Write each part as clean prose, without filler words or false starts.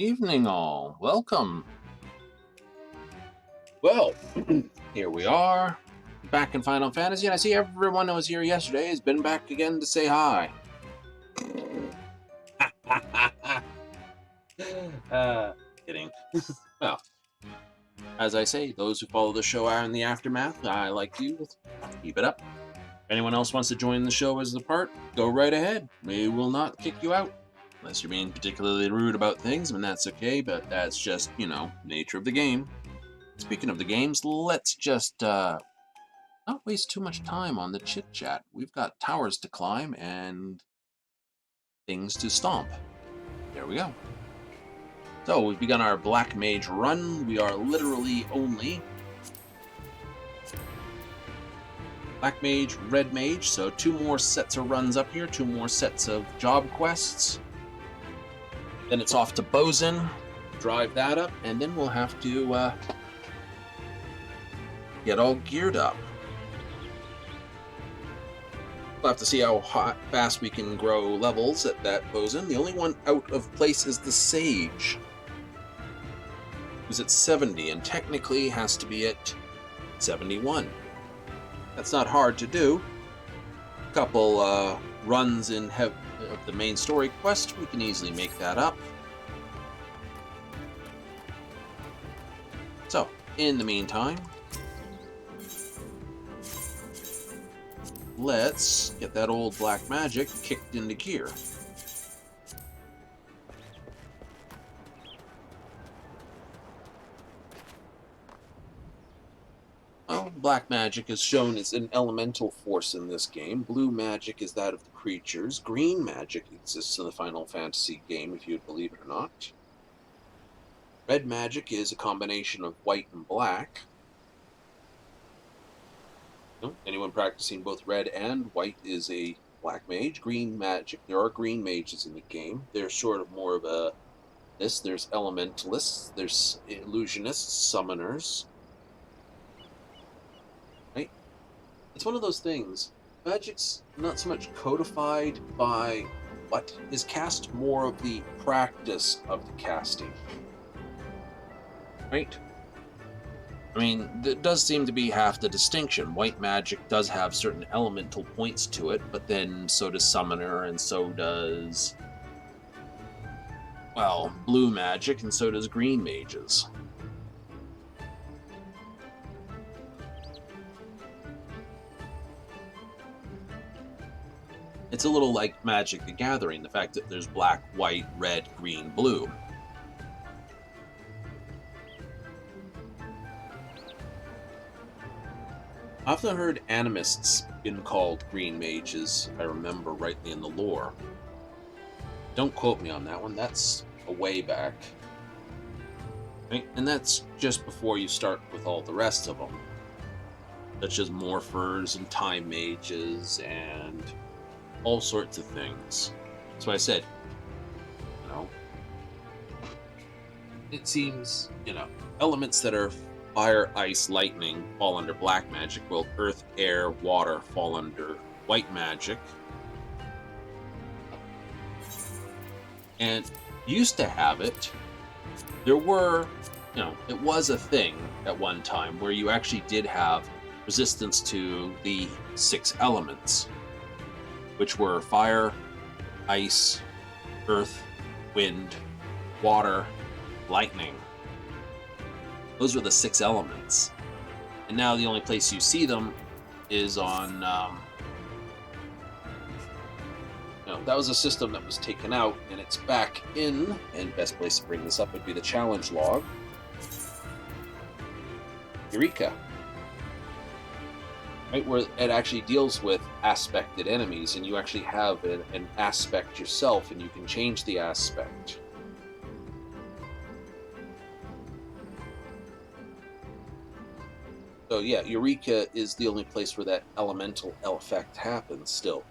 Evening all, welcome. Well, here we are, back in Final Fantasy, and I see everyone that was here yesterday has been back again to say hi. Kidding. Well, as I say, those who follow the show are in the aftermath. I like to keep it up. If anyone else wants to join the show as the part, go right ahead. We will not kick you out. Unless you're being particularly rude about things, and that's okay, but that's just, nature of the game. Speaking of the games, let's just not waste too much time on the chit-chat. We've got towers to climb and things to stomp. There we go. So we've begun our Black Mage run. We are literally only Black Mage, Red Mage, so 2 more sets of runs up here, 2 more sets of job quests. Then it's off to Bozen, drive that up, and then we'll have to get all geared up. We'll have to see how fast we can grow levels at that Bozen. The only one out of place is the Sage, who's at 70, and technically has to be at 71. That's not hard to do. A couple runs in of the main story quest, we can easily make that up. So, in the meantime, let's get that old black magic kicked into gear. Well, black magic is shown as an elemental force in this game. Blue magic is that of the creatures. Green magic exists in the Final Fantasy game, if you'd believe it or not. Red magic is a combination of white and black. Anyone practicing both red and white is a black mage. Green magic, there are green mages in the game. They're sort of more of there's elementalists, there's illusionists, summoners. Right? It's one of those things. Magic's not so much codified by what is cast, more of the practice of the casting. Right? I mean, there does seem to be half the distinction. White magic does have certain elemental points to it, but then so does Summoner, and so does, well, blue magic, and so does green mages. It's a little like Magic the Gathering, the fact that there's black, white, red, green, blue. I've often heard animists been called green mages, if I remember rightly in the lore. Don't quote me on that one, that's a way back. Right? And that's just before you start with all the rest of them, such as morphers and time mages and all sorts of things. That's why I said, it seems, elements that are fire, ice, lightning fall under black magic, while earth, air, water fall under white magic. And used to have it, there were, it was a thing at one time where you actually did have resistance to the 6 elements, which were fire, ice, earth, wind, water, lightning. Those were the 6 elements. And now the only place you see them is on, that was a system that was taken out, and it's back in, and best place to bring this up would be the challenge log. Eureka. Right, where it actually deals with aspected enemies, and you actually have an aspect yourself, and you can change the aspect. So yeah, Eureka is the only place where that elemental effect happens still.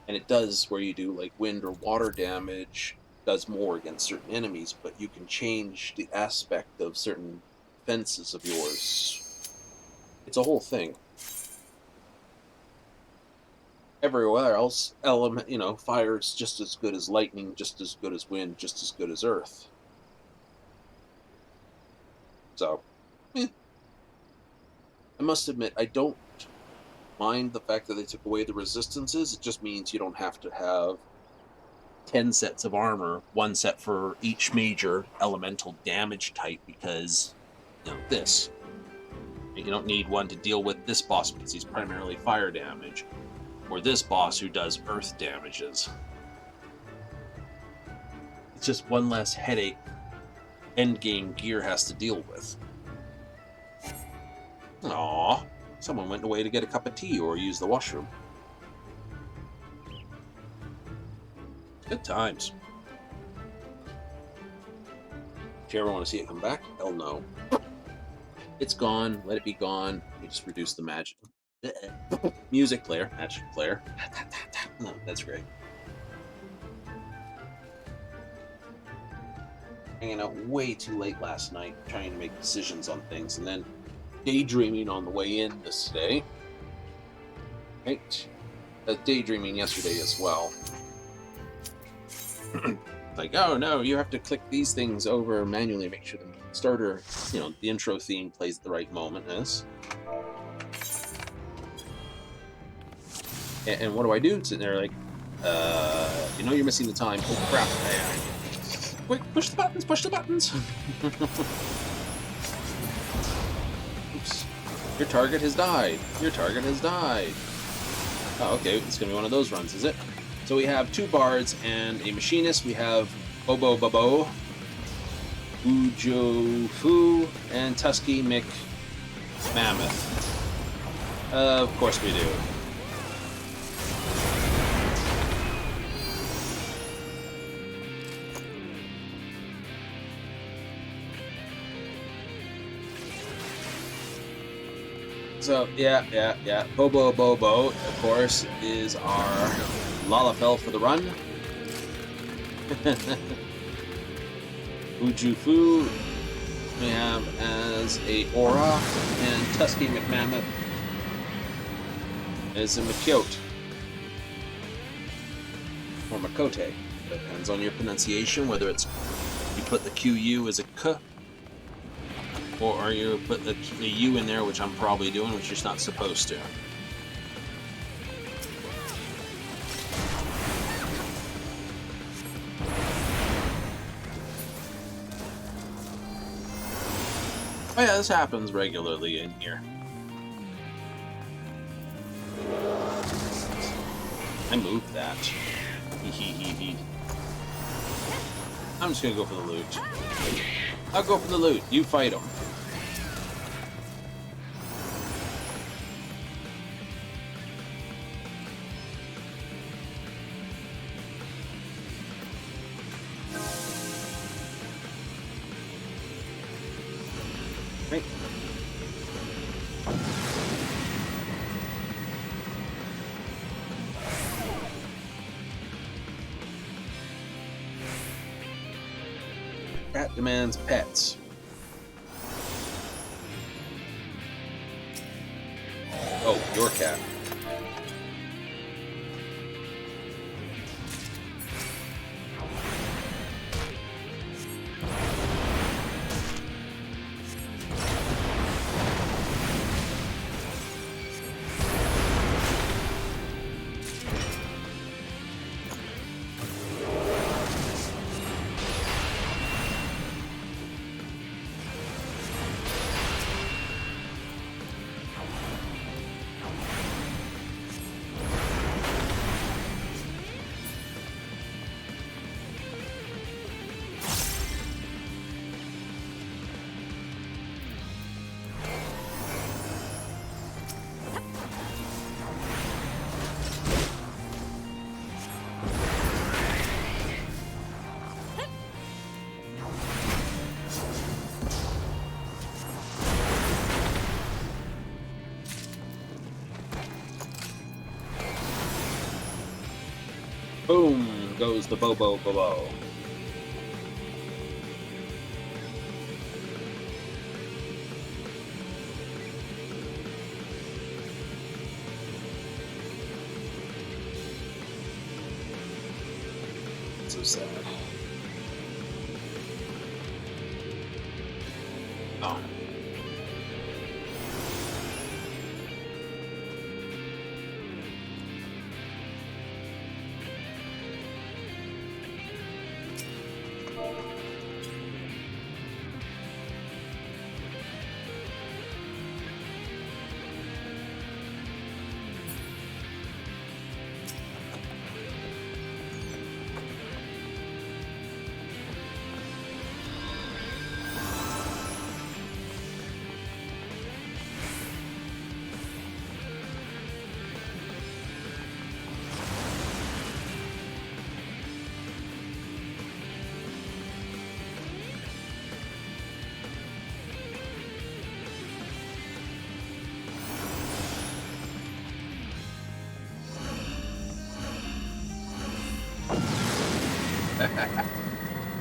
And it does where you do like wind or water damage, does more against certain enemies, but you can change the aspect of certain defenses of yours. It's a whole thing. Everywhere else, fire is just as good as lightning, just as good as wind, just as good as earth. So, I must admit, I don't mind the fact that they took away the resistances. It just means you don't have to have 10 sets of armor, one set for each major elemental damage type, because, this. You don't need one to deal with this boss because he's primarily fire damage, or this boss who does earth damages. It's just one less headache endgame gear has to deal with. Aww, someone went away to get a cup of tea or use the washroom. Good times. If you ever want to see it come back, hell no. It's gone. Let it be gone. We just reduce the magic. Music player. Magic player. Oh, that's great. Hanging out way too late last night, trying to make decisions on things, and then daydreaming on the way in this day. Right? Daydreaming yesterday as well. Like, oh no, you have to click these things over manually, make sure the starter, the intro theme plays at the right moment. And what do I do? Sitting there like, you're missing the time. Oh crap. Quick, push the buttons. Oops. Your target has died. Oh, okay, it's gonna be one of those runs, is it? So we have 2 bards and a machinist. We have Bobo Bobo, Ujo Fu, and Tusky McMammoth. Of course we do. So, yeah. Bobo Bobo, of course, is our Lalafell for the run. Ujufu we have as a Aura, and Tusky McMammoth is a Makyote. Or Makote. Depends on your pronunciation, whether it's you put the QU as a K, or you put the U in there, which I'm probably doing, which you're not supposed to. Oh yeah, this happens regularly in here. I moved that. I'm just gonna go for the loot. I'll go for the loot. You fight them. Right. Cat demands pets. Oh, your cat. Boom goes the Bobo Bobo. So sad. Oh.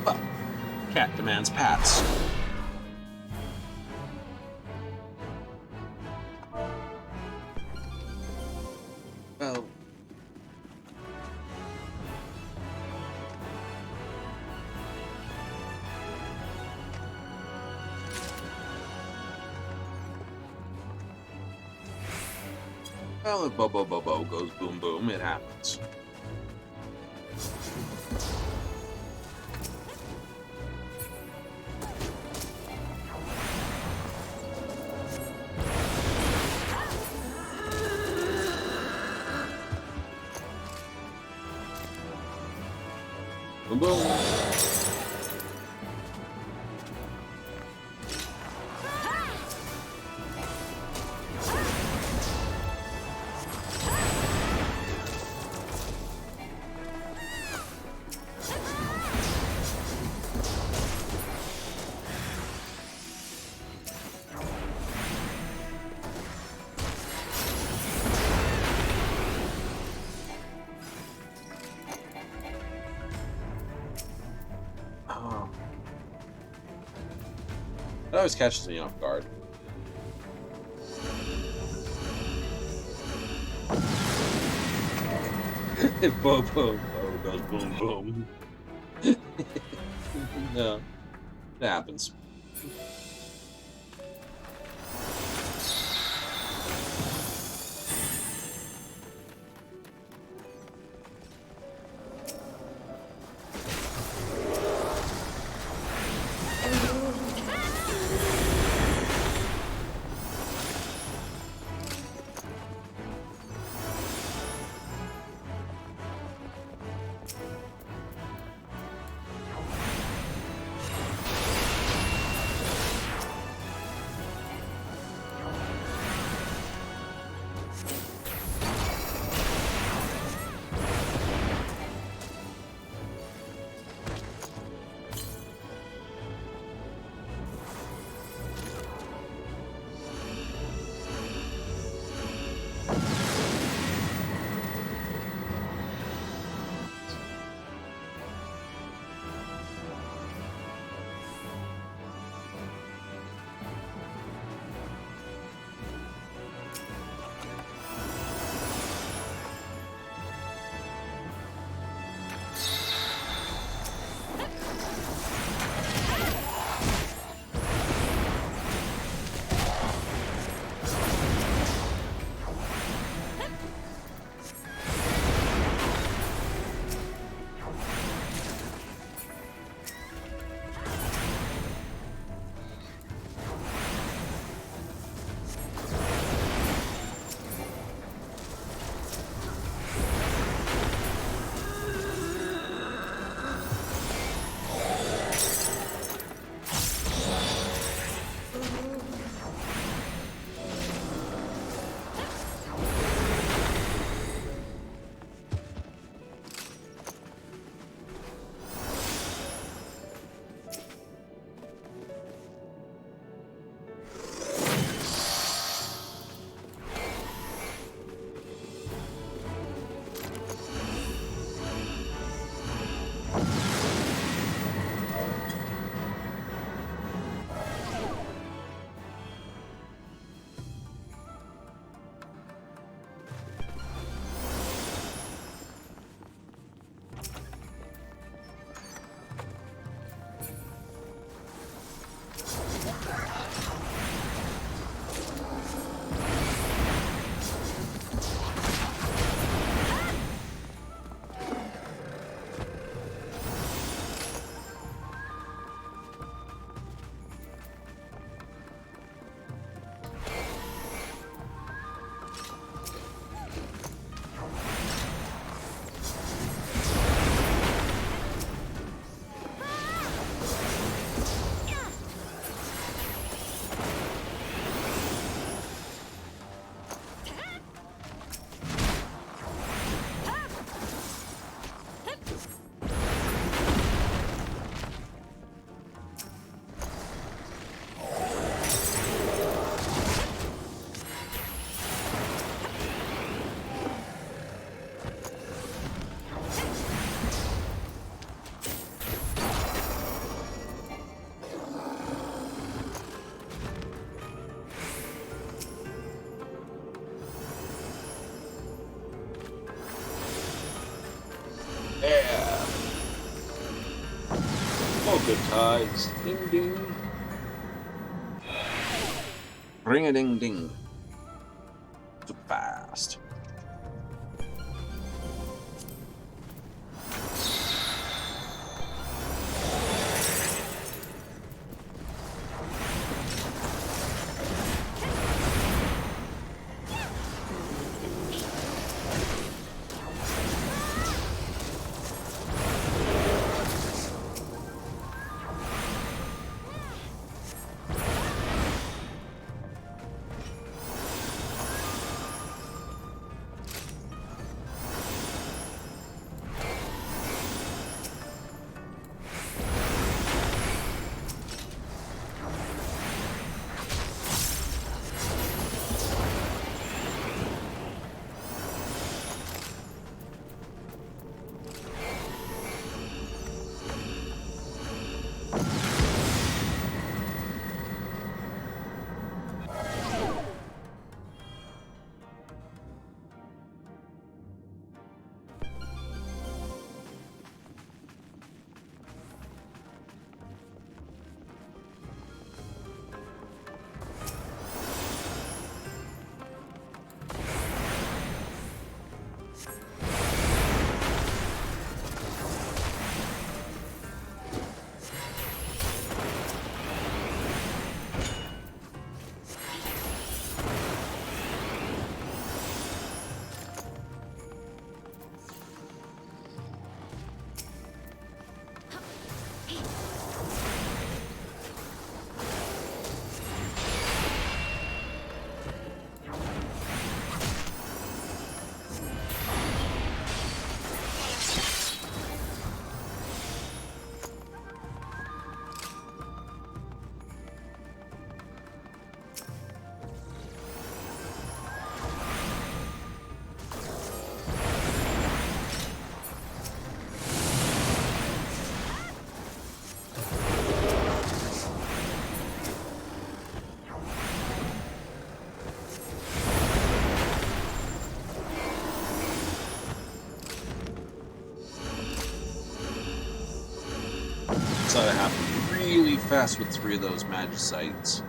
Well, cat demands pats. Well, if Bobo Bobo goes boom boom, it happens. Boom boom. Oh. That always catches me off guard. If Bobo goes boom boom. No, it happens. good tides. Ding ding. Ring a ding ding. So fast. Saw that happen really fast with 3 of those Mage sites.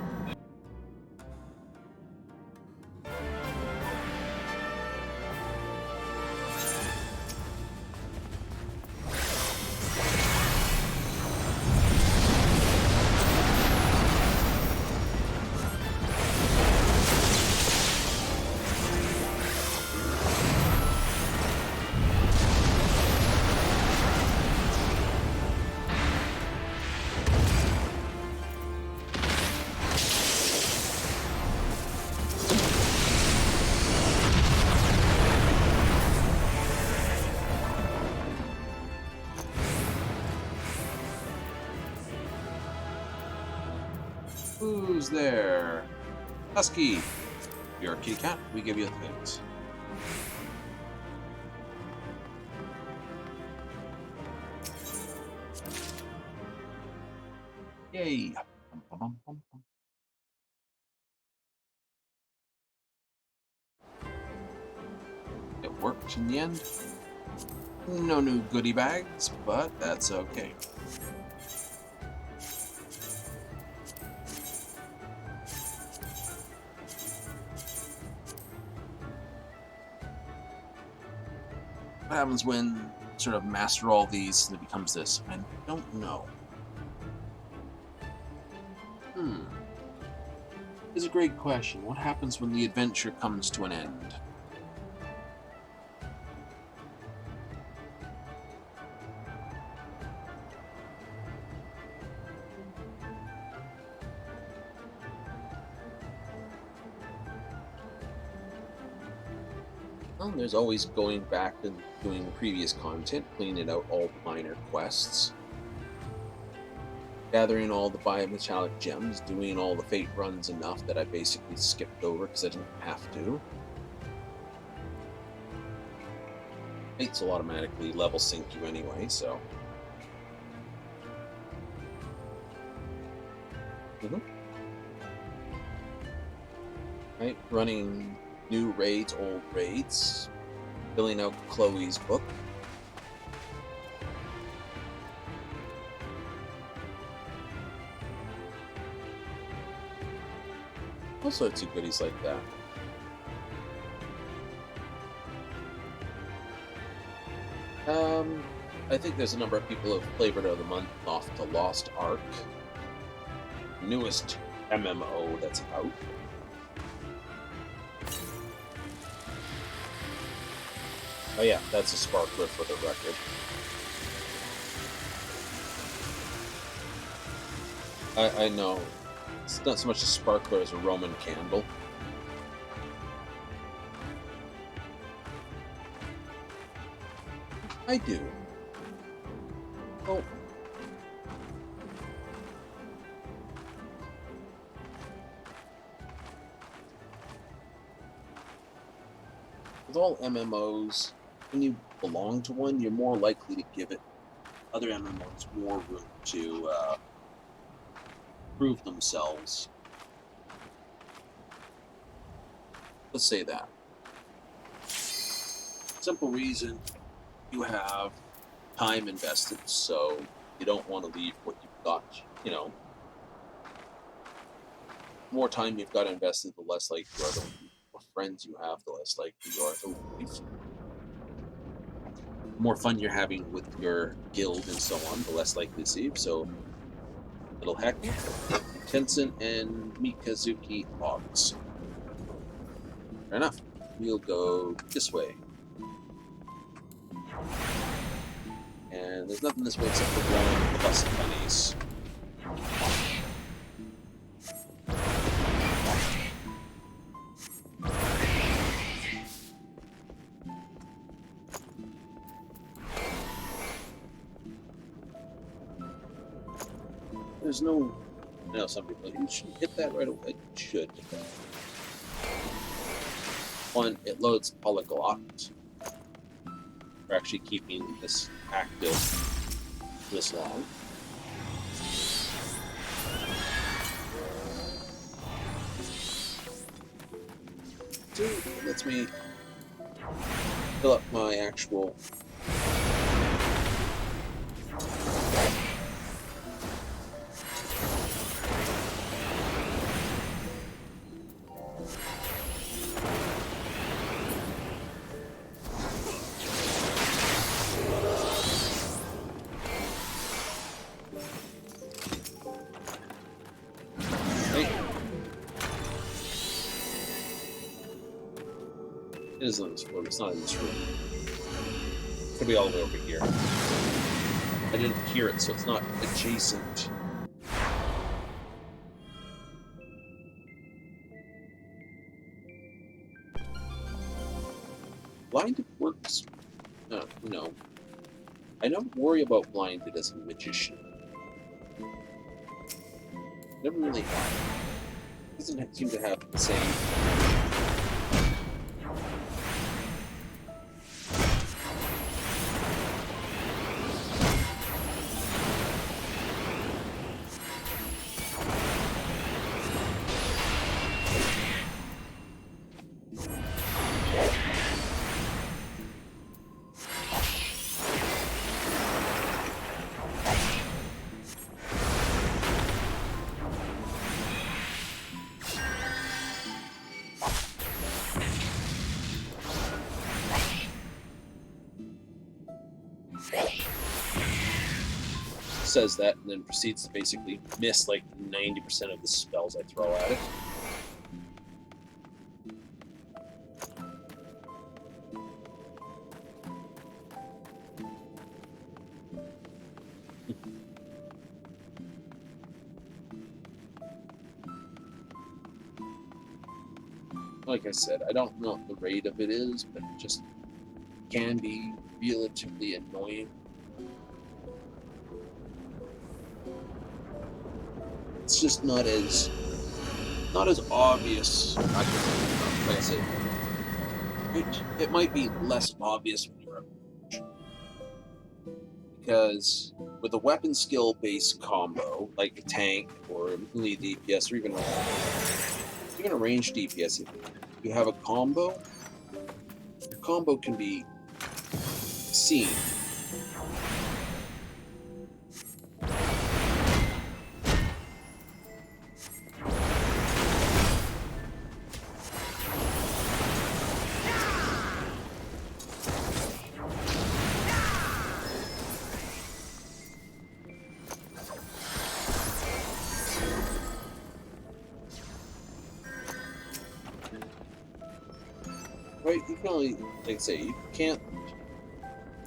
Who's there? Husky! You're a kitty cat, we give you things. Yay! It worked in the end. No new goodie bags, but that's okay. What happens when you sort of master all these and it becomes this? I don't know. It's a great question. What happens when the adventure comes to an end? Well, there's always going back and doing previous content, cleaning out all minor quests, gathering all the biometallic gems, doing all the fate runs enough that I basically skipped over because I didn't have to. Fates will automatically level sync you anyway, so. Right, running new raids, old raids, filling out Chloe's book. sorts of goodies like that. I think there's a number of people who have flavored of the month off to Lost Ark, newest MMO that's out. Oh yeah, that's a sparkler for the record. I know. It's not so much a sparkler as a Roman candle. I do. Oh. With all MMOs, when you belong to one, you're more likely to give it other MMOs more room to prove themselves. Let's say that. Simple reason, you have time invested, so you don't want to leave what you've got, you know. The more time you've got invested, the less likely you are to leave. The more friends you have, the less likely you are to leave. The more fun you're having with your guild and so on, the less likely to leave. So, little heck, Tencent and Mikazuki logs. Fair enough. We'll go this way. And there's nothing this way except for blowing plus bunnies. There's no... I know some people, you should hit that right away. You should. One, it loads polyglot. For actually keeping this active this long. Two, it lets me fill up my actual It is in this room. It's not in this room. It could be all the way over here. I didn't hear it, so it's not adjacent. Blinded works. No. I don't worry about blinded as a magician. Never really have. Doesn't seem to have the same. Says that and then proceeds to basically miss like 90% of the spells I throw at it. Like I said, I don't know what the rate of it is, but it just can be relatively annoying. It's just not as obvious. Like I said, it might be less obvious when you're a because with a weapon skill based combo like a tank or melee DPS or even a range DPS, if you have a combo, your combo can be seen. right? You can only, like I say, you can't,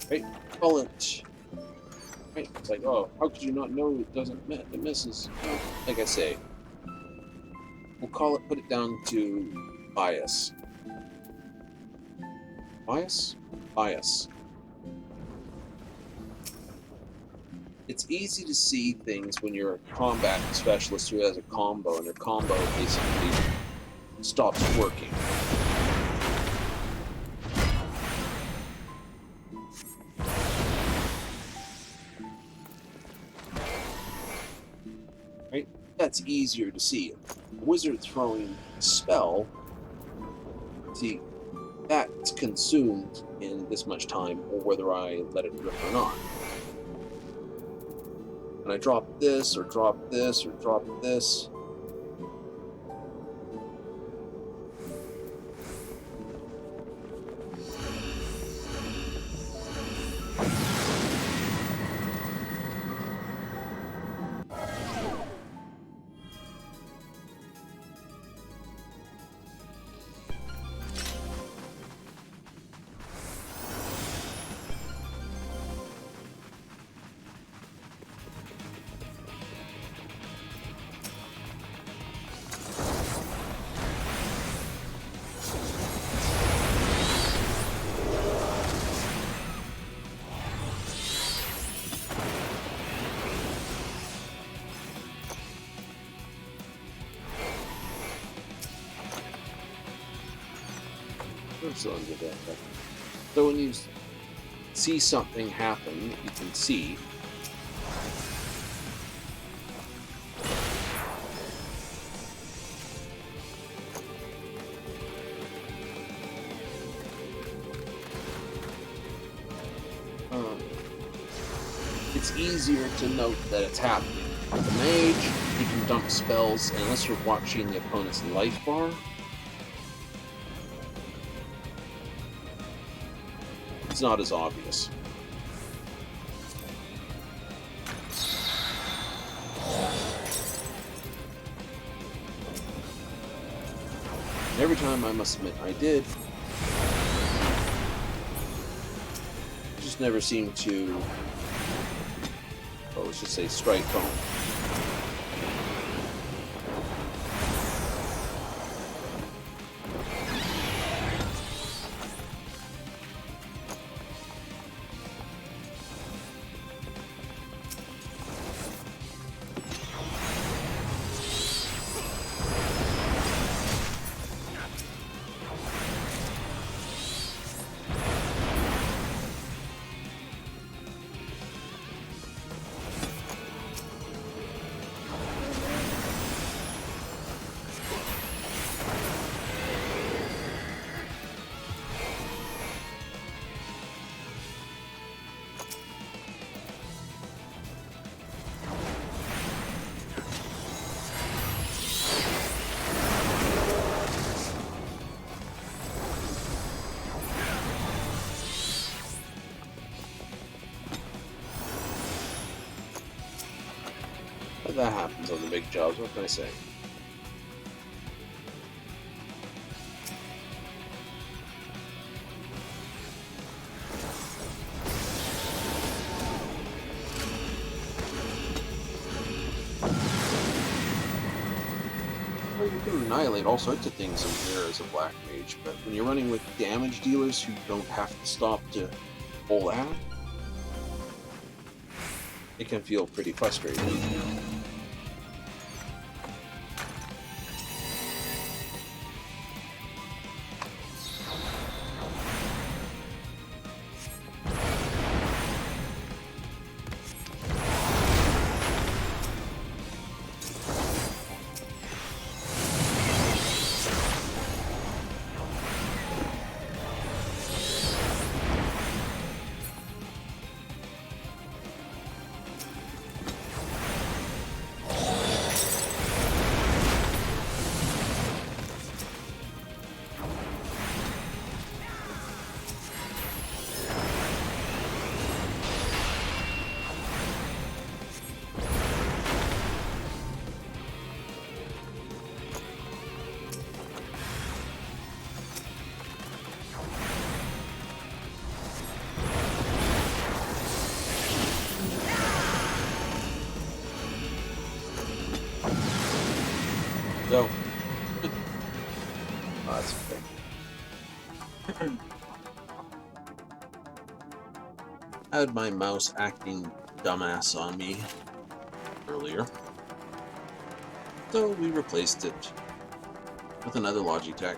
right? Call it, right? It's like, oh, how could you not know it doesn't miss? It misses. Well, like I say, we'll call it, put it down to bias. Bias? Bias. It's easy to see things when you're a combat specialist who has a combo, and their combo basically stops working. Right? That's easier to see. A wizard throwing a spell, see, that's consumed in this much time, or whether I let it rip or not. And I drop this, or drop this, or drop this. So when you see something happen, you can see it's easier to note that it's happening. With the mage, you can dump spells unless you're watching the opponent's life bar. It's not as obvious. And every time, I must admit, I did. I just never seemed to, well, let's just say, strike home. But that happens on the big jobs, what can I say? Well, you can annihilate all sorts of things in there as a black mage, but when you're running with damage dealers who don't have to stop to pull out, it can feel pretty frustrating. Oh, that's okay. I had my mouse acting dumbass on me earlier, so we replaced it with another Logitech.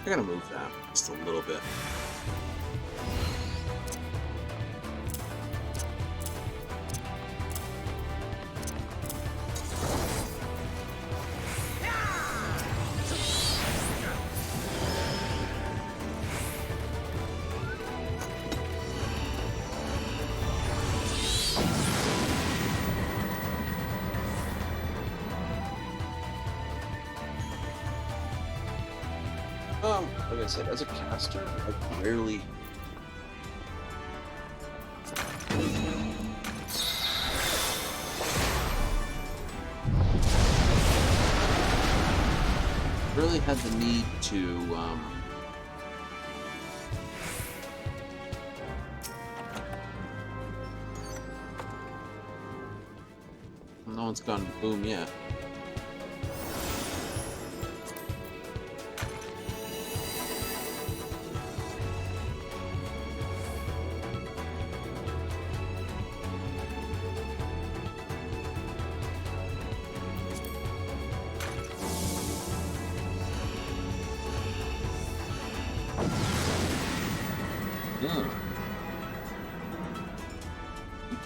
I gotta move that just a little bit. Like I said, as a caster, I rarely had the need to no one's gone boom yet.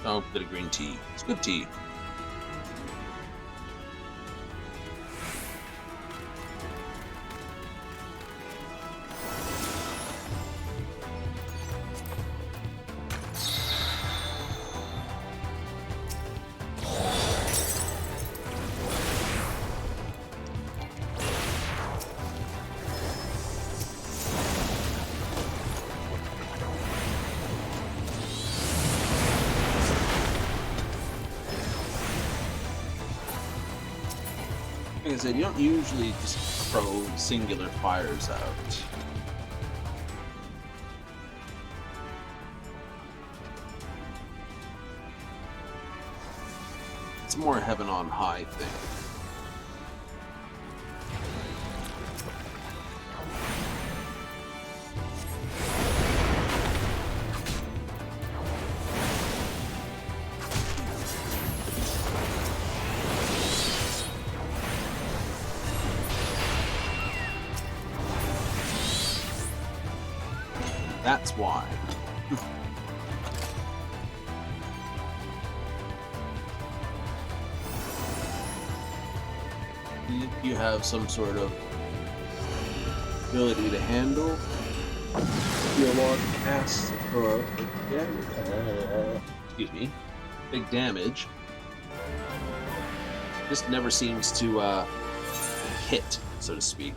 Oh, bit of green tea. It's good tea. Like I said, you don't usually just throw singular fires out. It's more heaven on high thing. That's why. If you have some sort of ability to handle your long casts or excuse me, big damage, just never seems to hit, so to speak.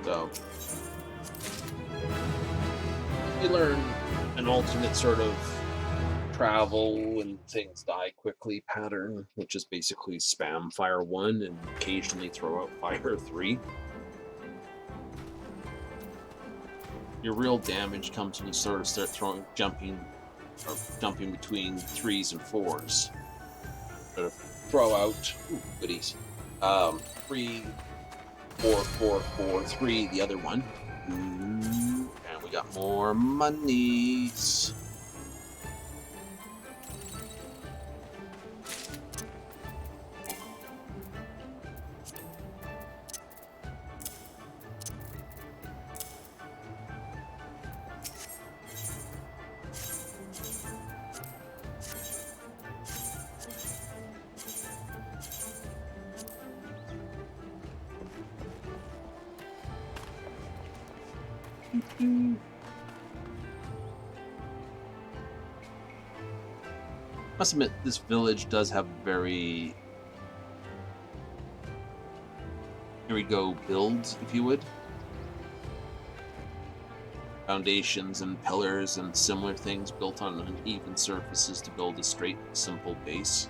So you learn an alternate sort of travel and things die quickly pattern, which is basically spam fire 1 and occasionally throw out fire 3. Your real damage comes when you sort of start jumping between 3s and 4s. Sort of throw out goodies. 3, 4, 4, 4, 3, the other one. And we got more monies. Must admit, this village does have very... Here we go, builds, if you would. Foundations and pillars and similar things built on uneven surfaces to build a straight, simple base.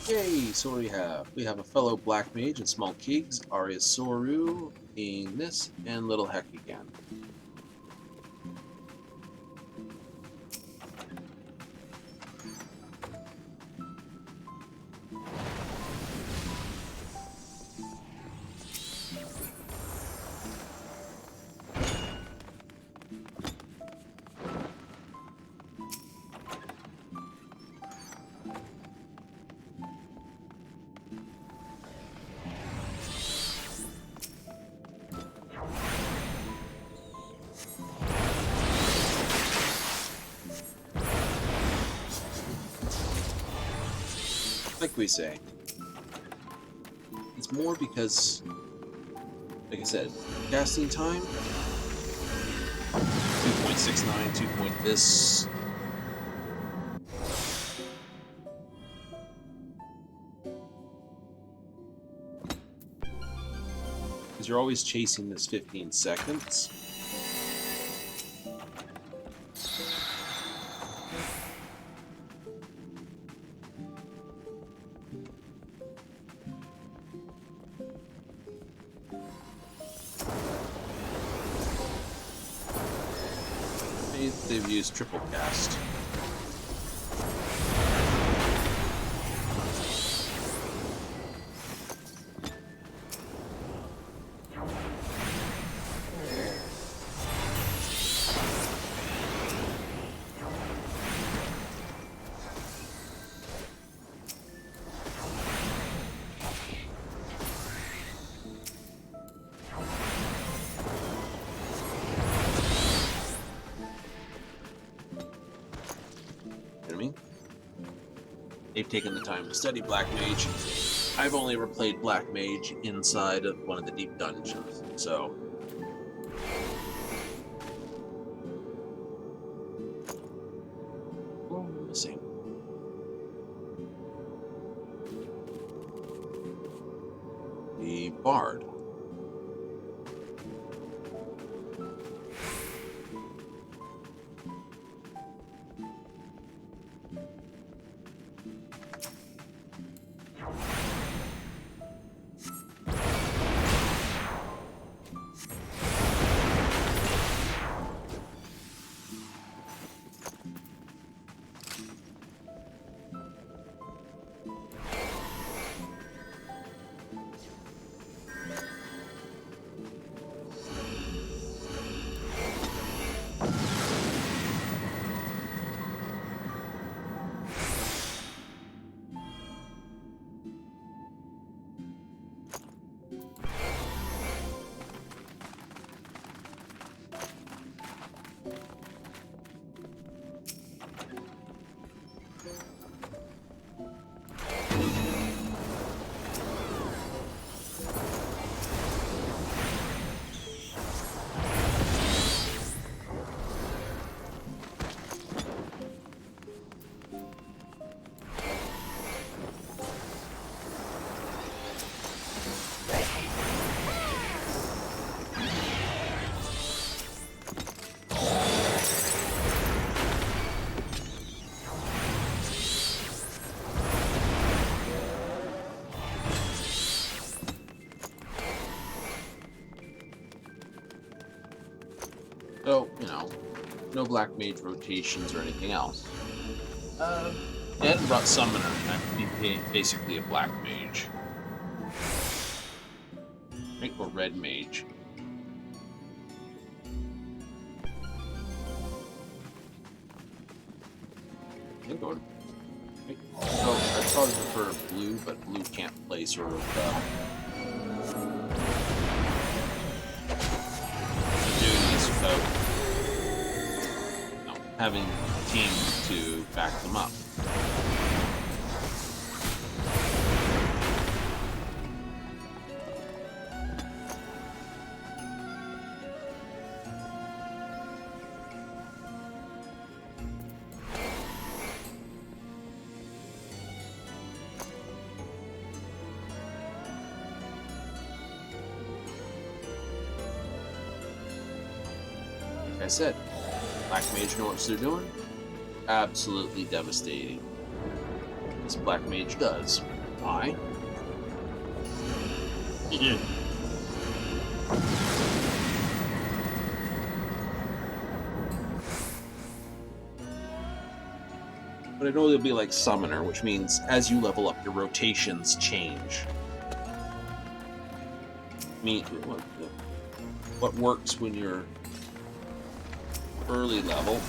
Yay, so we have a fellow Black Mage and Small Keegs, Arya Soru being this, and Little Heck again. Like we say, it's more because, like I said, casting time 2.69, 2 point this. Because you're always chasing this 15 seconds. They've used triple cast. They've taken the time to study Black Mage. I've only ever played Black Mage inside of one of the deep dungeons, so... Oh, missing. The Bard. So, you know, no Black Mage rotations or anything else. They hadn't brought Summoner, and I'd be basically a Black Mage. Right? Or Red Mage. I think I oh, I'd probably prefer blue, but blue can't play sort of duties without having a team to back them up. Like I said, Black Mage know what they're doing. Absolutely devastating. This Black Mage does. Why? But I know they'll be like Summoner, which means as you level up, your rotations change. What works when you're early level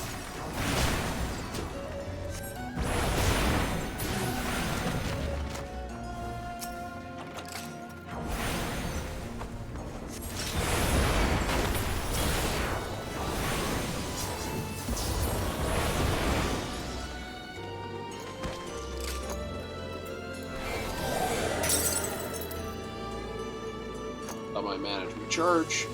of my management charge.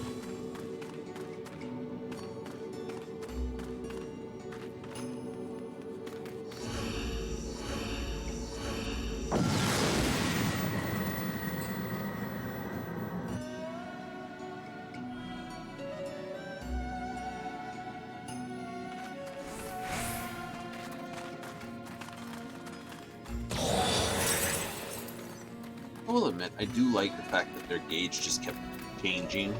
I will admit, I do like the fact that their gauge just kept changing.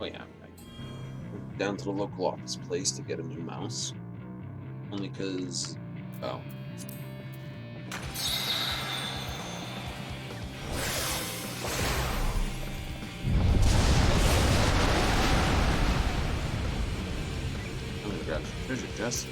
Oh yeah, I went down to the local office place to get a new mouse. Only because, oh. I'm gonna grab some treasure chest.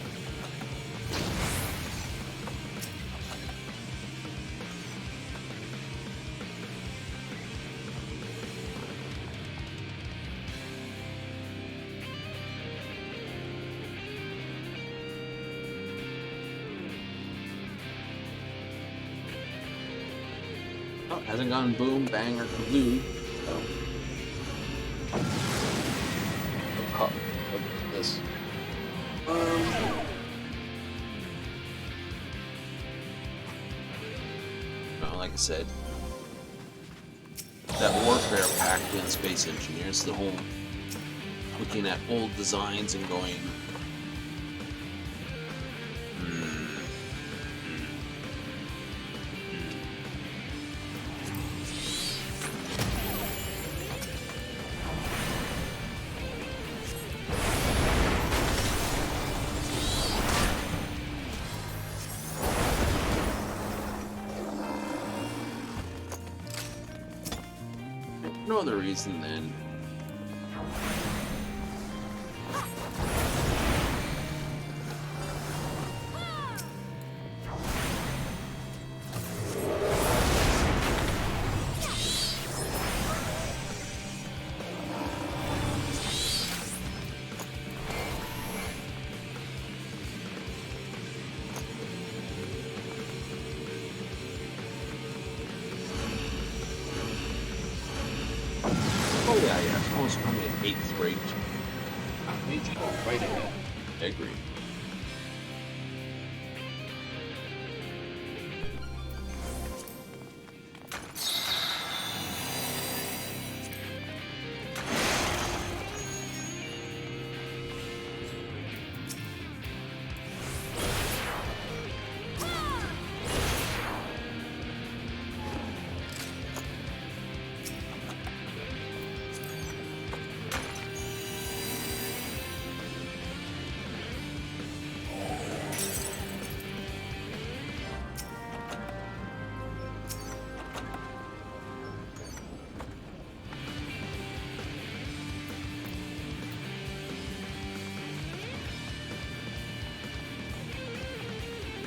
Oh, hasn't gone boom, bang, or kablooey. So. Oh, look at this. Well, like I said, that Warfare packed in Space Engineers, the whole looking at old designs and going, no other reason than almost from an 8th grade. Mage, go right ahead. I agree.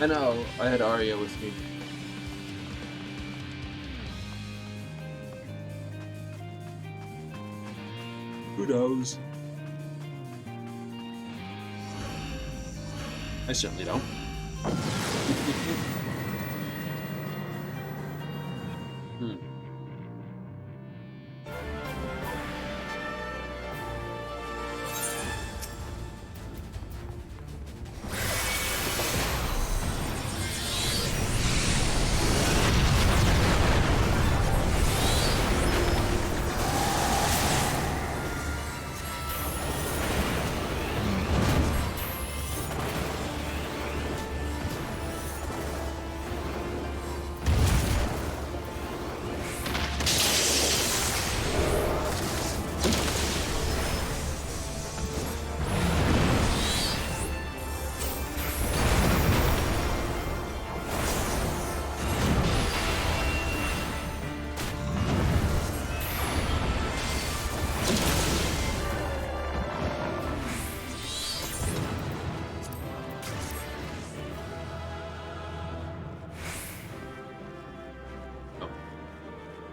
I know, I had Arya with me. Who knows? I certainly don't.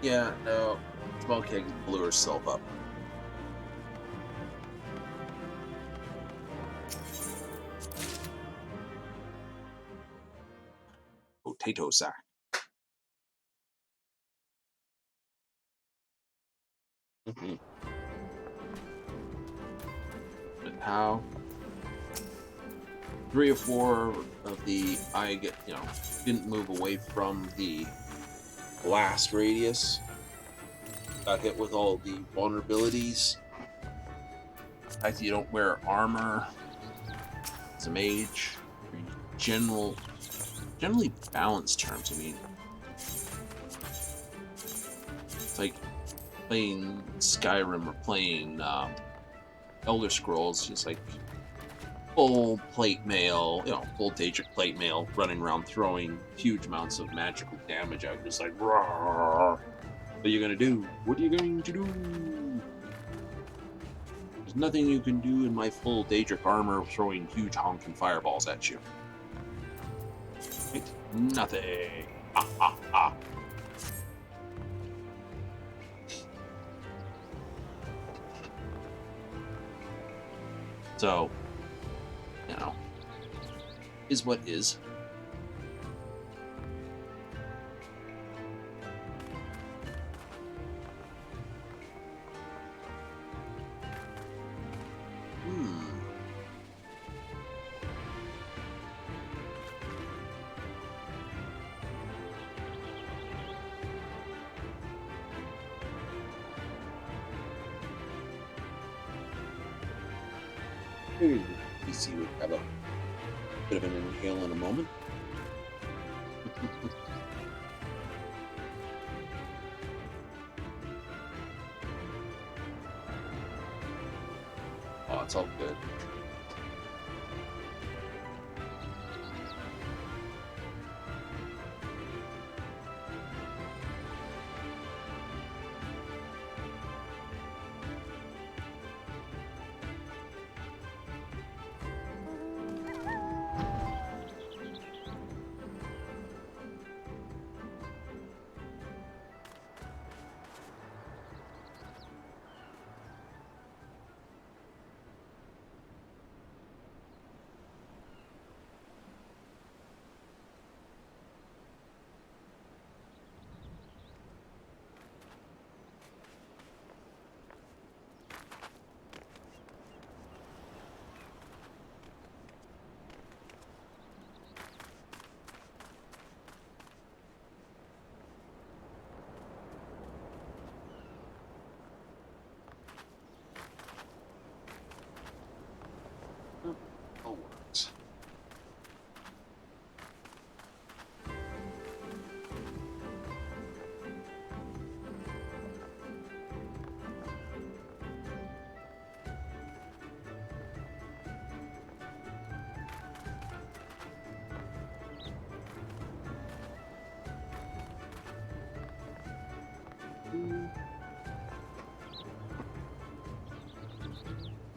Yeah, no. Small Keg blew herself up. Potato sack. But how? 3 or 4 of the didn't move away from the blast radius. Got hit with all the vulnerabilities. The fact that you don't wear armor as a mage, generally balanced terms. I mean, it's like playing Skyrim or playing Elder Scrolls, just like full plate mail, full Daedric plate mail, running around throwing huge amounts of magical damage out, just like, roar. What are you gonna do? What are you going to do? There's nothing you can do in my full Daedric armor throwing huge honking fireballs at you. Right? Nothing. Ah, ah, ah. So, is what is. PC would have a bit of an inhale in a moment. Oh, it's all good.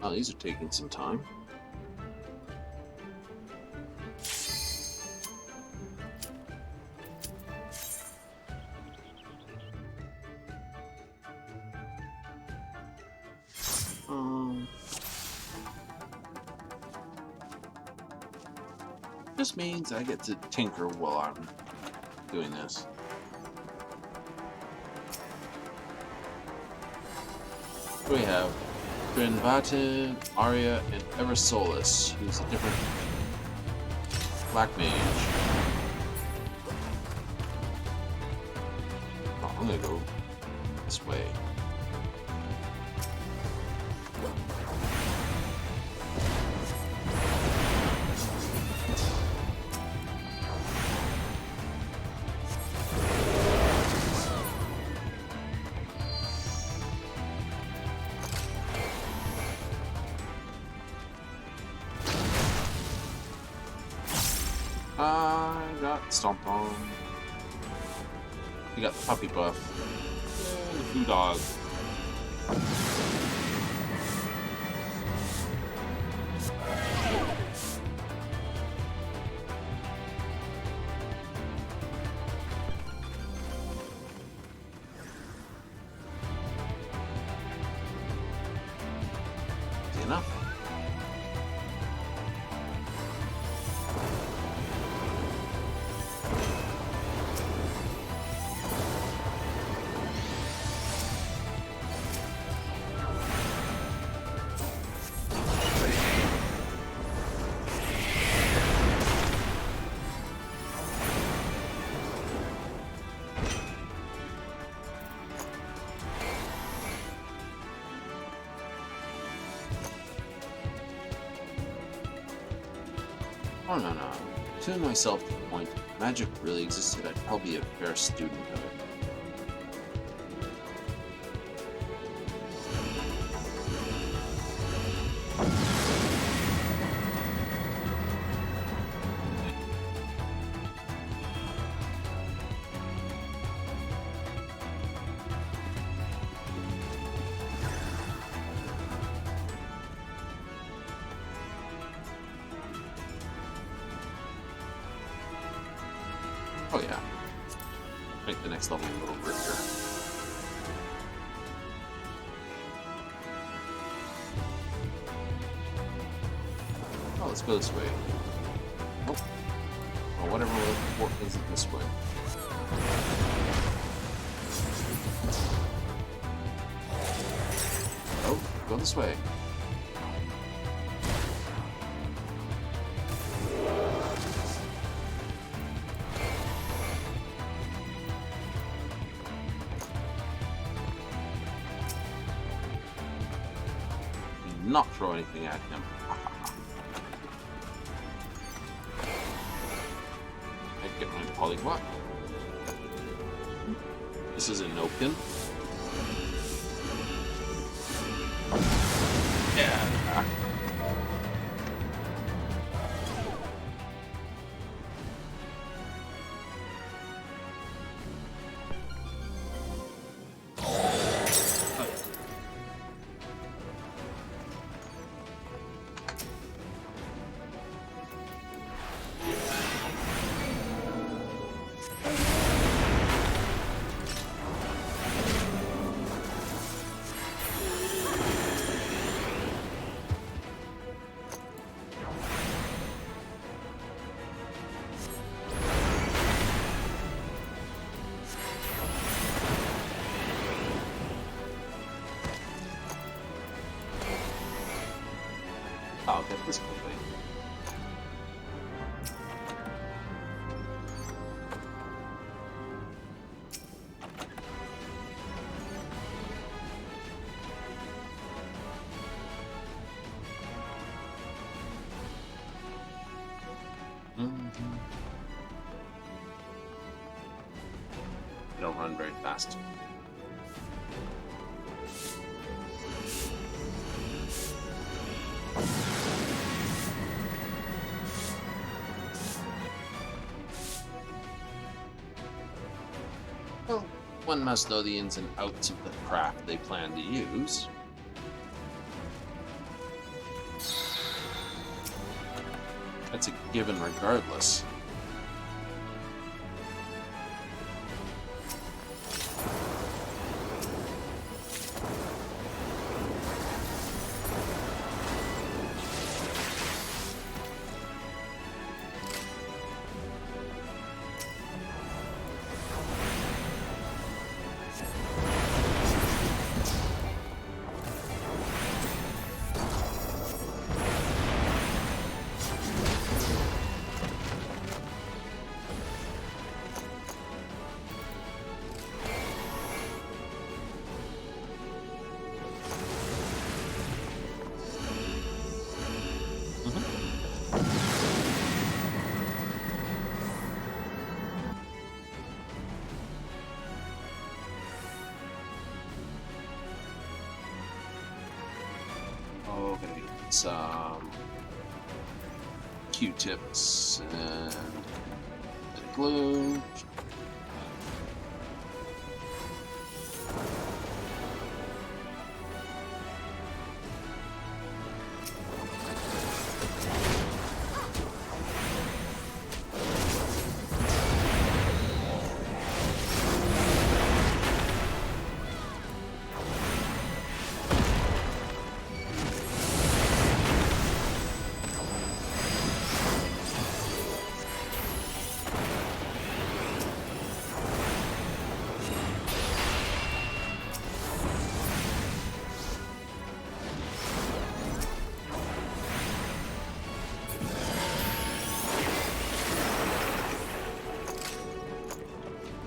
Oh, these are taking some time. Just means I get to tinker while I'm doing this. We have Grinvatin, Arya, and Eversolis, who's a different black mage. Oh, I'm gonna go this way. I got Stomp on. We got the puppy buff. Yay, the blue dog. Easy enough. Oh, no. To myself to the point, if magic really existed, I'd probably be a fair student of it. Oh yeah. Make the next level a little quicker. Oh, let's go this way. Oh. Well, whatever port isn't this way. Oh, go this way. Not throw anything at him. I'd get my polyglot. This is a no pin. Yeah. I'll get this quickly. Don't run very fast. Well, one must know the ins and outs of the craft they plan to use. given regardless. Oh, gonna get some Q-tips and a bit of glue.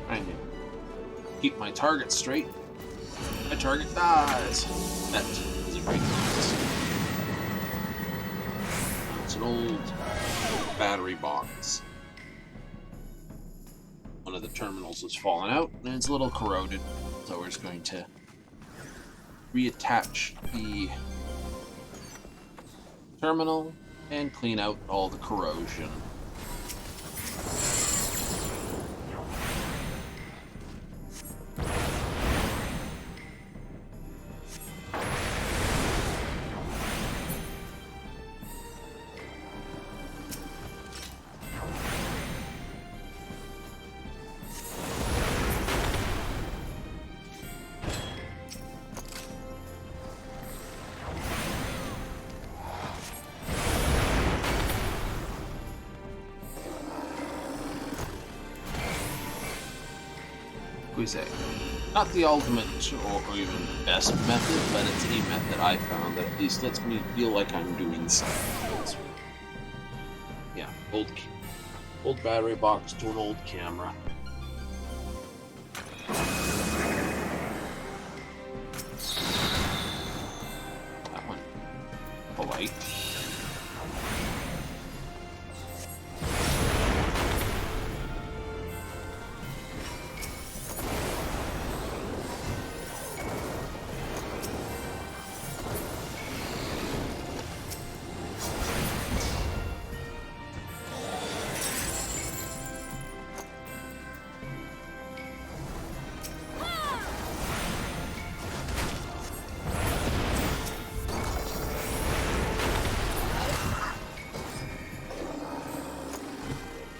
Trying to keep my target straight. My target dies. That is a great noise. It's an old battery box. One of the terminals has fallen out and it's a little corroded, so we're just going to reattach the terminal and clean out all the corrosion. We say, not the ultimate or even best method, but it's a method I found that at least lets me feel like I'm doing something. Yeah, old battery box to an old camera. That one, polite.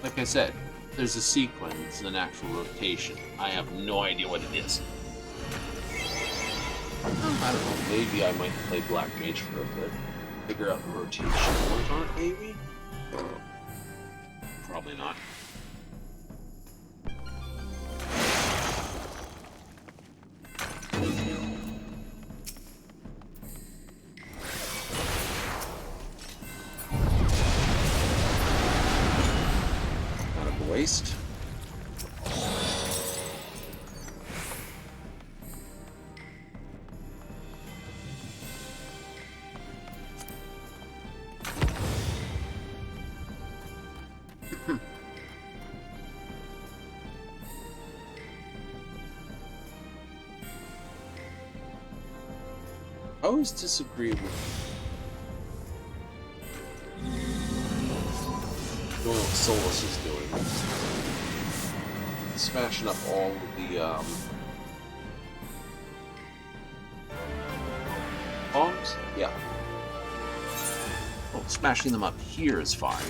Like I said, there's a sequence, an actual rotation. I have no idea what it is. I don't know, maybe I might play Black Mage for a bit. Figure out the rotation was on it, maybe? Probably not. Waste. I always disagree with doing what Solus is doing. Smashing up all of the bombs? Yeah. Well, smashing them up here is fine.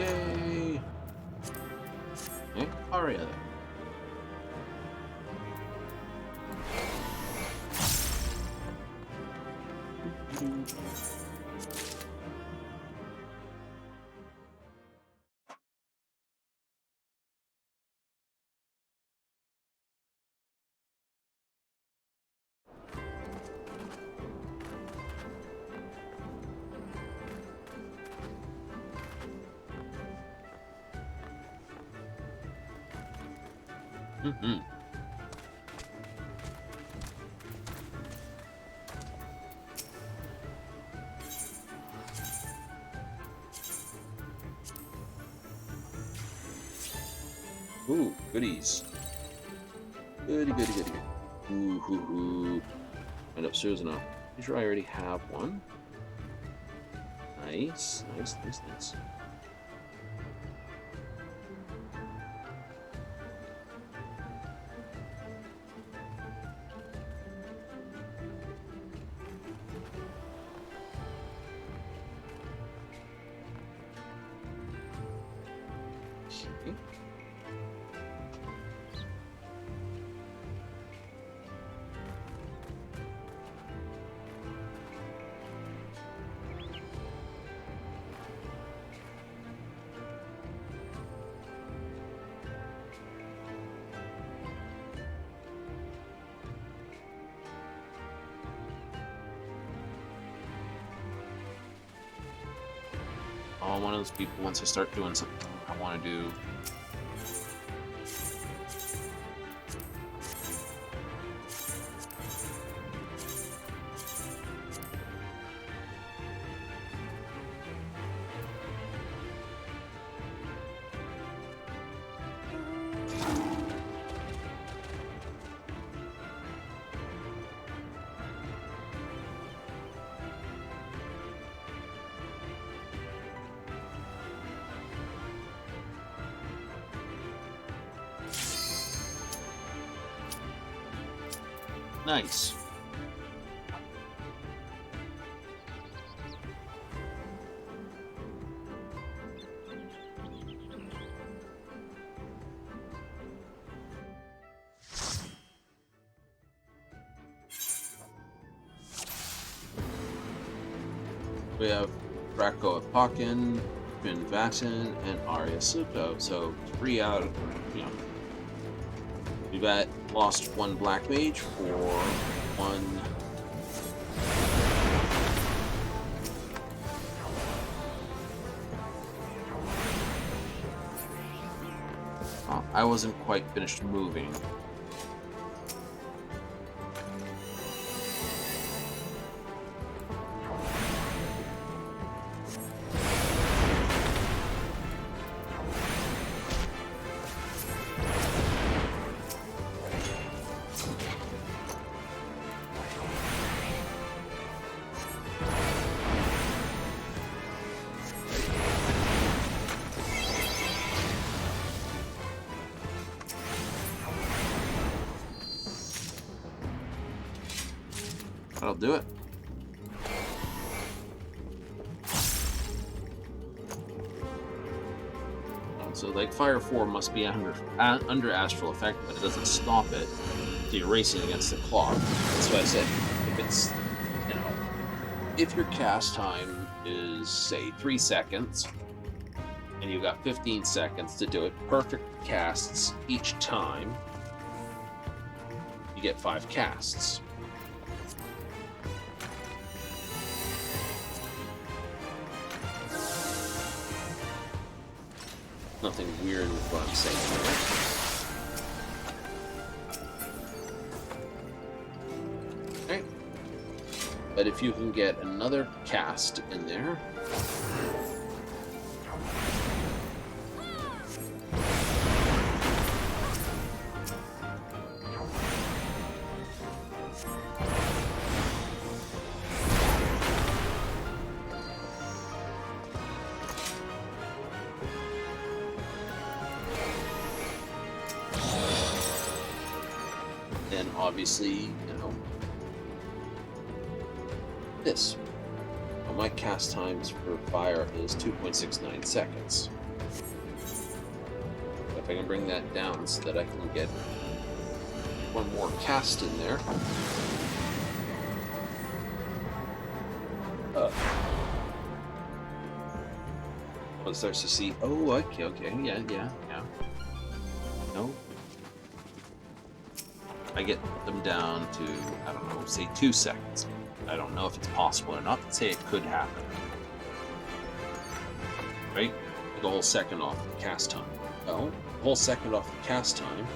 Yay! Okay, Aria then. Mm-hmm. Ooh, goodies. Goody, goody, goody, goody. Ooh, hoo, hoo. And upstairs enough. Pretty sure I already have one. Nice, nice, nice, nice. Okay. I'm one of those people, once I start doing something I want to do, nice. We have Rako Apakin, Finn Vaxen, and Arya Suko. So 3 out of, we've lost 1 Black Mage for 1. Oh, I wasn't quite finished moving. That'll do it. So like Fire 4 must be under astral effect, but it doesn't stop it. So you're racing against the clock. That's why I said if it's, if your cast time is say 3 seconds, and you've got 15 seconds to do it, perfect casts each time, you get 5 casts. Nothing weird with what I'm saying here. Okay. But if you can get another cast in there, then obviously, this. My cast times for fire is 2.69 seconds. I can bring that down so that I can get one more cast in there. It starts to see. Oh, okay, yeah. No. I get them down to, I don't know, say 2 seconds. I don't know if it's possible or not. Let's say it could happen. Right? Take a whole second off the cast time. No, a whole second off the cast time.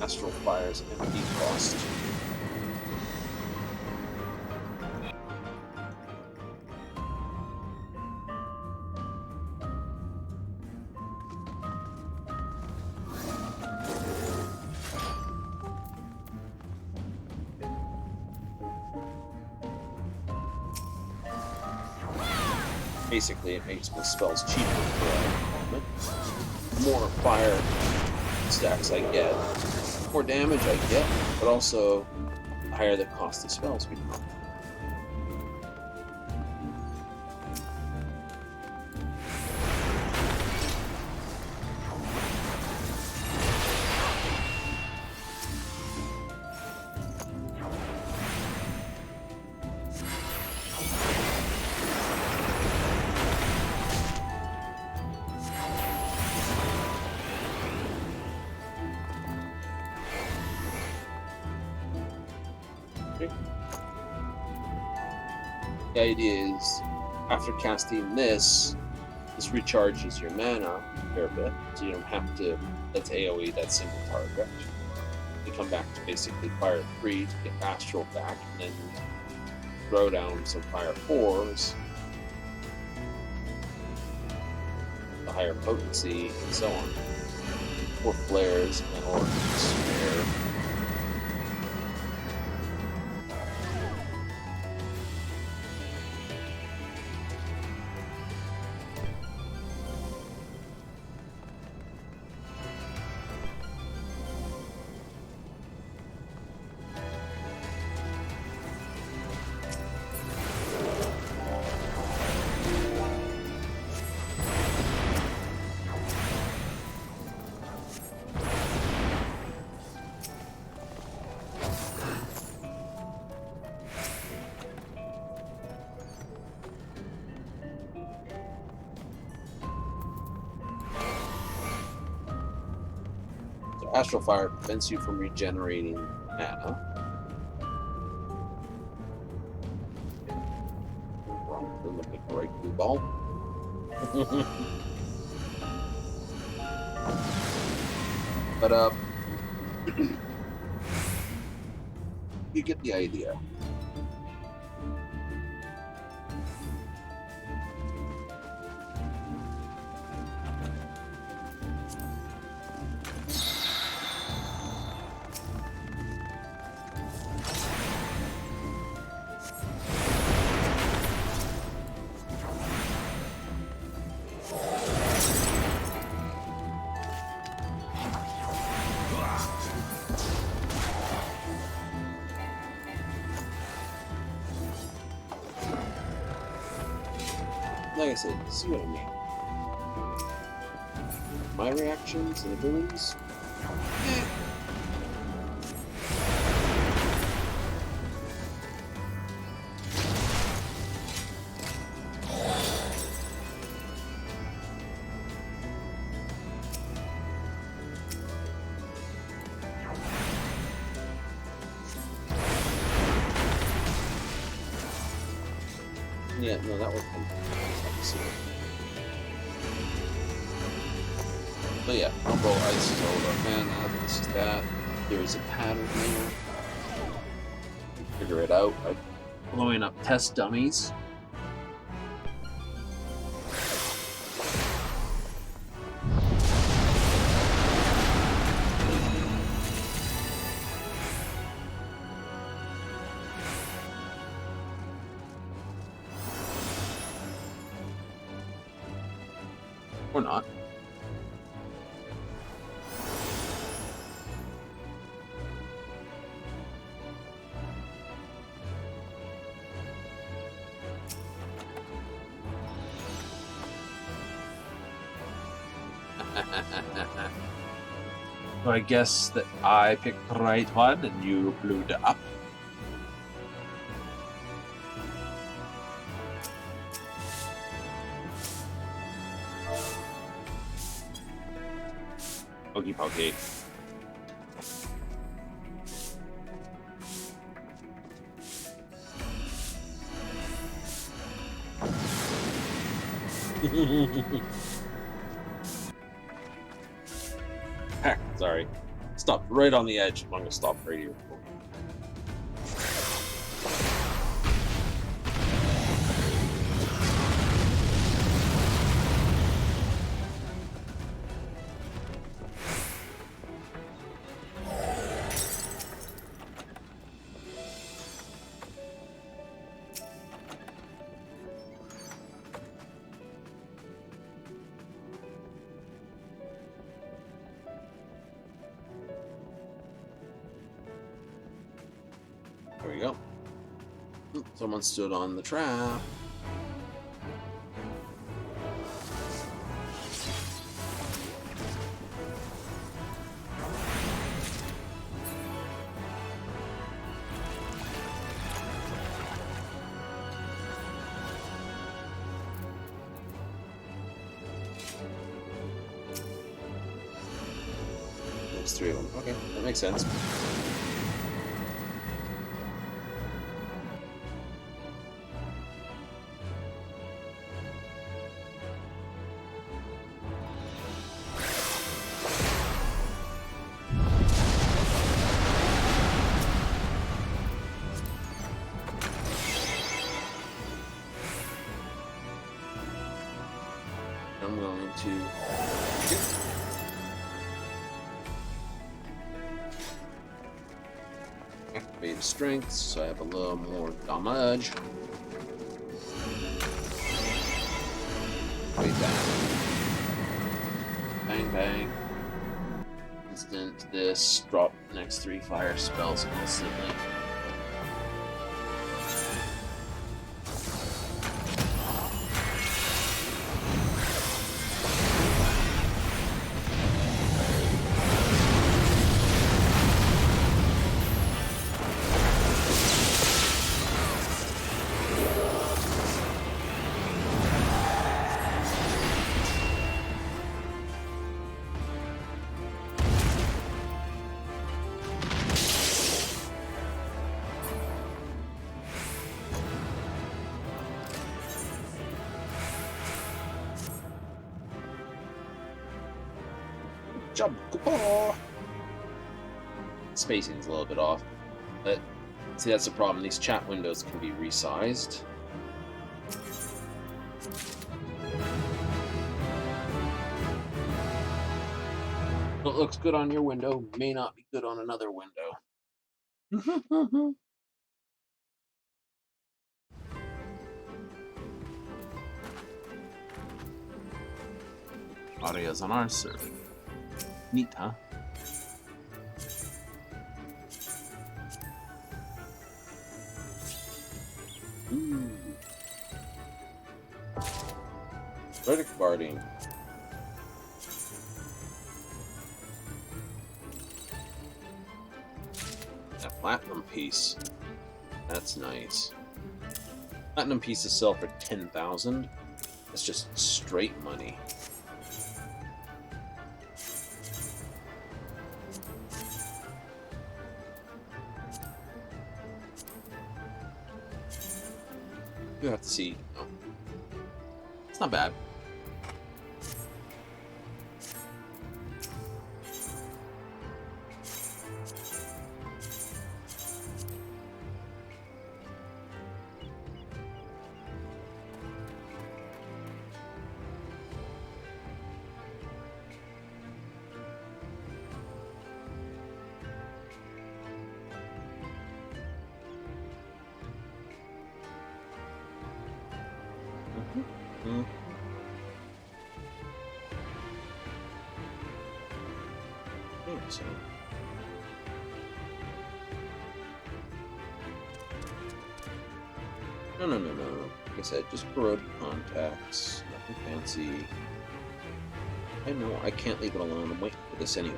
Astral Fire's empty cost. Basically, it makes my spells cheaper for a moment. The more fire stacks I get, the more damage I get, but also the higher the cost of spells become. The idea is, after casting this recharges your mana a fair bit, so you don't have to let's AoE that single target. You come back to basically Fire 3 to get Astral back, and then throw down some Fire 4s, the higher potency, and so on. 4 flares and or spare. Astral Fire prevents you from regenerating mana. Wrong, looking for a blue ball. But you get the idea. Like I said, see what I mean. My reactions and abilities? Yeah, no, that was fun. But yeah, Umbral Ice is all about mana. This is that. There is a pattern there. Figure it out by blowing up test dummies. Or not. So I guess that I picked the right one and you blew it up. Pokey pokey. Heck, sorry. Stopped right on the edge. I'm gonna stop right here. There we go. Someone stood on the trap. There's 3 of them. Okay, that makes sense. I'm going to activate strength, so I have a little more damage. Way back. Bang bang. Instant this. Drop the next 3 fire spells instantly. Jump! Spacing's a little bit off, but see, that's the problem. These chat windows can be resized. What looks good on your window may not be good on another window. Audio's on our server. Neat, huh? Ooh. Relic barding. That platinum piece. That's nice. Platinum pieces sell for 10,000. That's just straight money. You have to see. Oh, It's not bad. So. No. Like I said, just corroded contacts, nothing fancy. I know I can't leave it alone. I'm waiting for this anyway.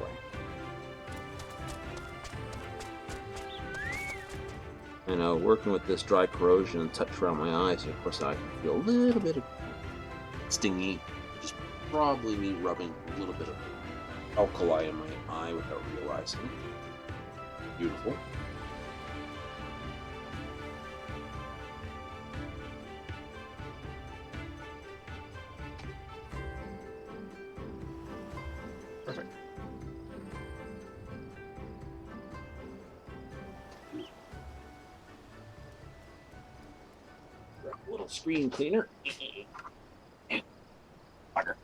I know, working with this dry corrosion and touch around my eyes, of course I can feel a little bit of stingy. Just probably me rubbing a little bit of alkali in my eye without realizing it. Beautiful. Perfect. Grab a little screen cleaner. Bugger.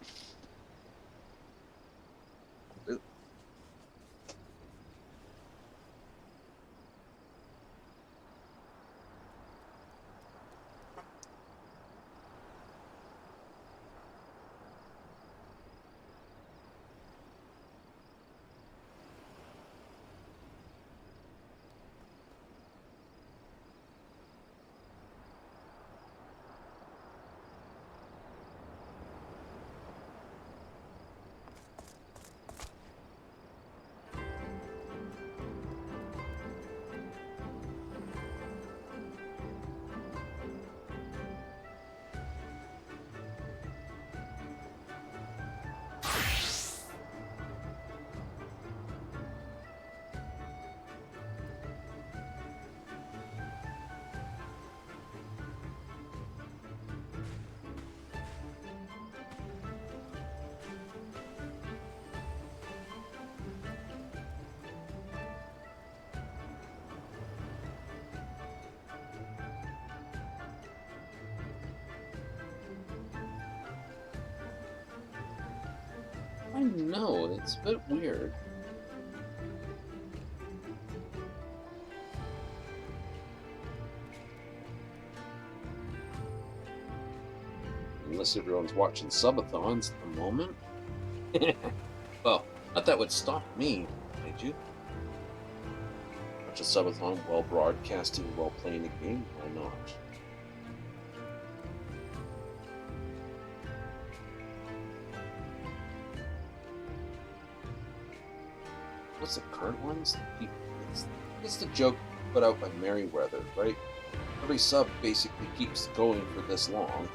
I know, it's a bit weird. Unless everyone's watching subathons at the moment. Well, not that would stop me, mind you. Watch a subathon while broadcasting, while playing a game, why not? What's the current ones? It's the joke put out by Merriweather, right? Every sub basically keeps going for this long.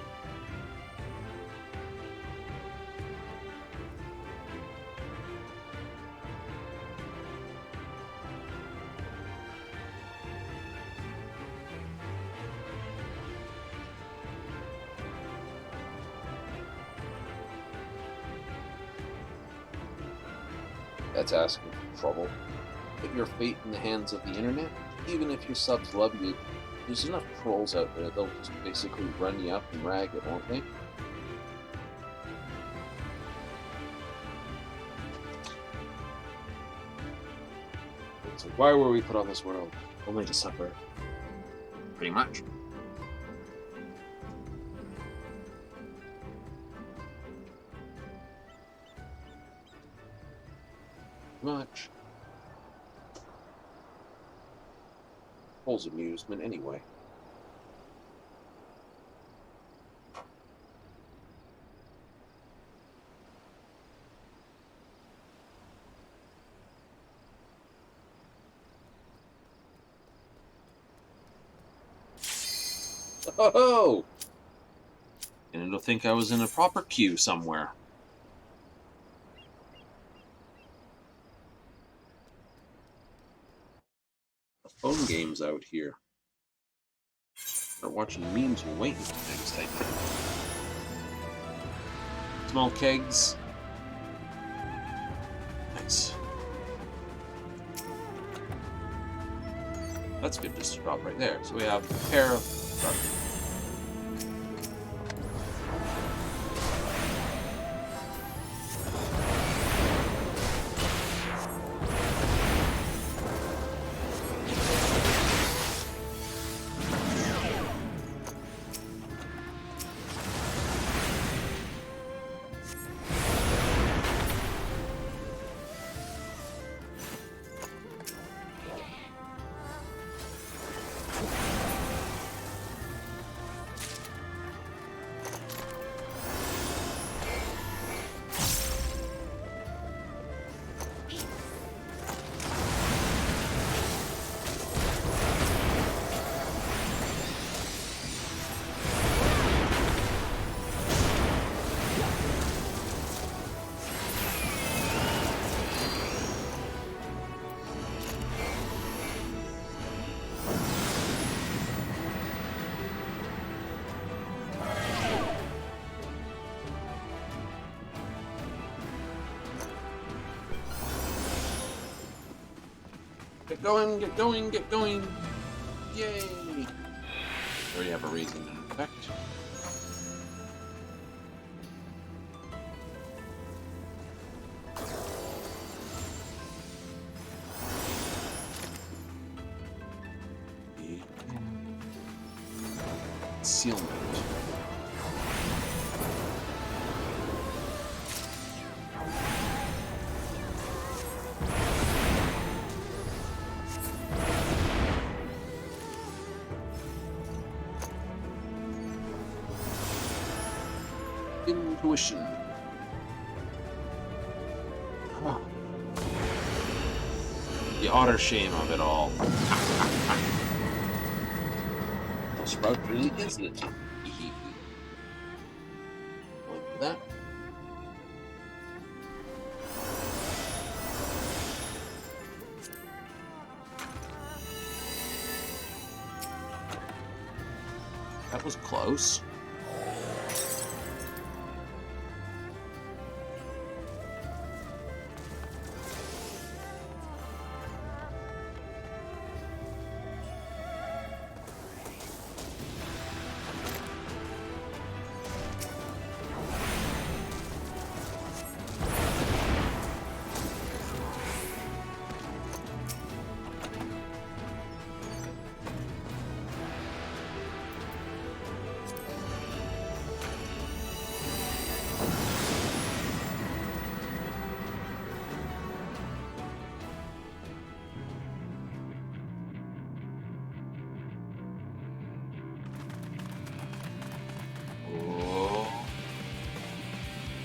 That's asking for trouble. Put your fate in the hands of the internet. Even if your subs love you, there's enough trolls out there, they'll just basically run you up and rag it, won't they? So why were we put on this world? Only to suffer. Pretty much. Much. Full's amusement anyway. Oh! And it'll think I was in a proper queue somewhere. The phone game's out here. Start watching memes and waiting for things, I think. Small kegs. Nice. That's good, just to drop right there. So we have a pair of... Get going, get going, get going! Yay! Already have a raising effect. Concealment. Intuition. Huh. The utter shame of it all. The sprout really is legit. Like that. That was close.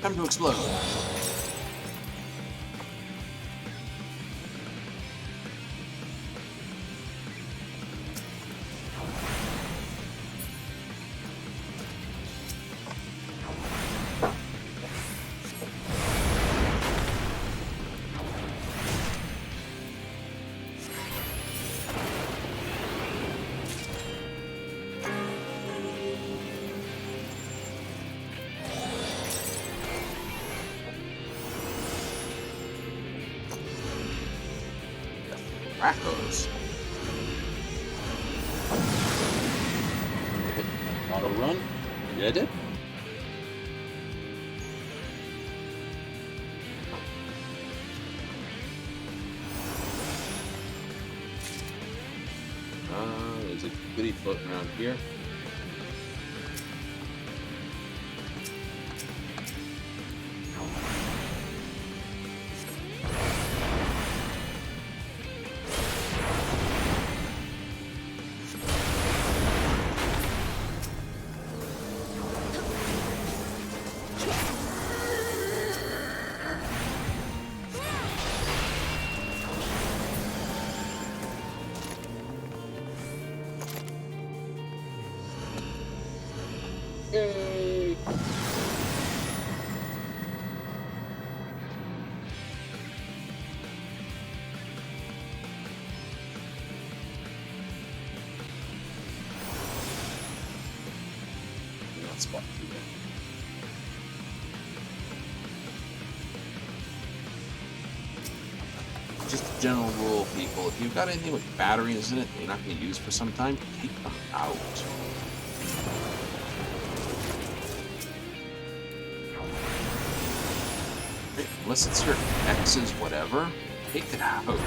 Time to explode. Crackers. Hit auto run. Yeah, I did. There's a goodie floating around here. Yay! Not spot through there. just a general rule, people. If you've got anything with batteries in it that you're not going to use for some time, take them out. Right, unless it's your ex's whatever, take it out.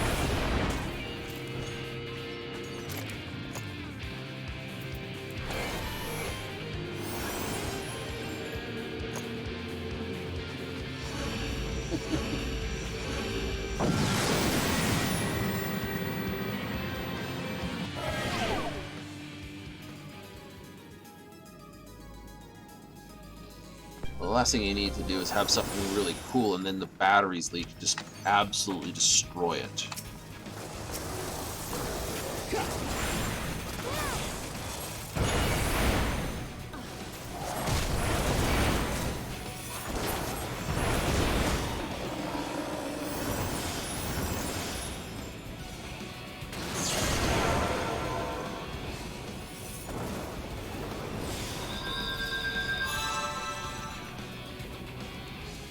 The last thing you need to do is have something really cool and then the batteries leak. Just absolutely destroy it.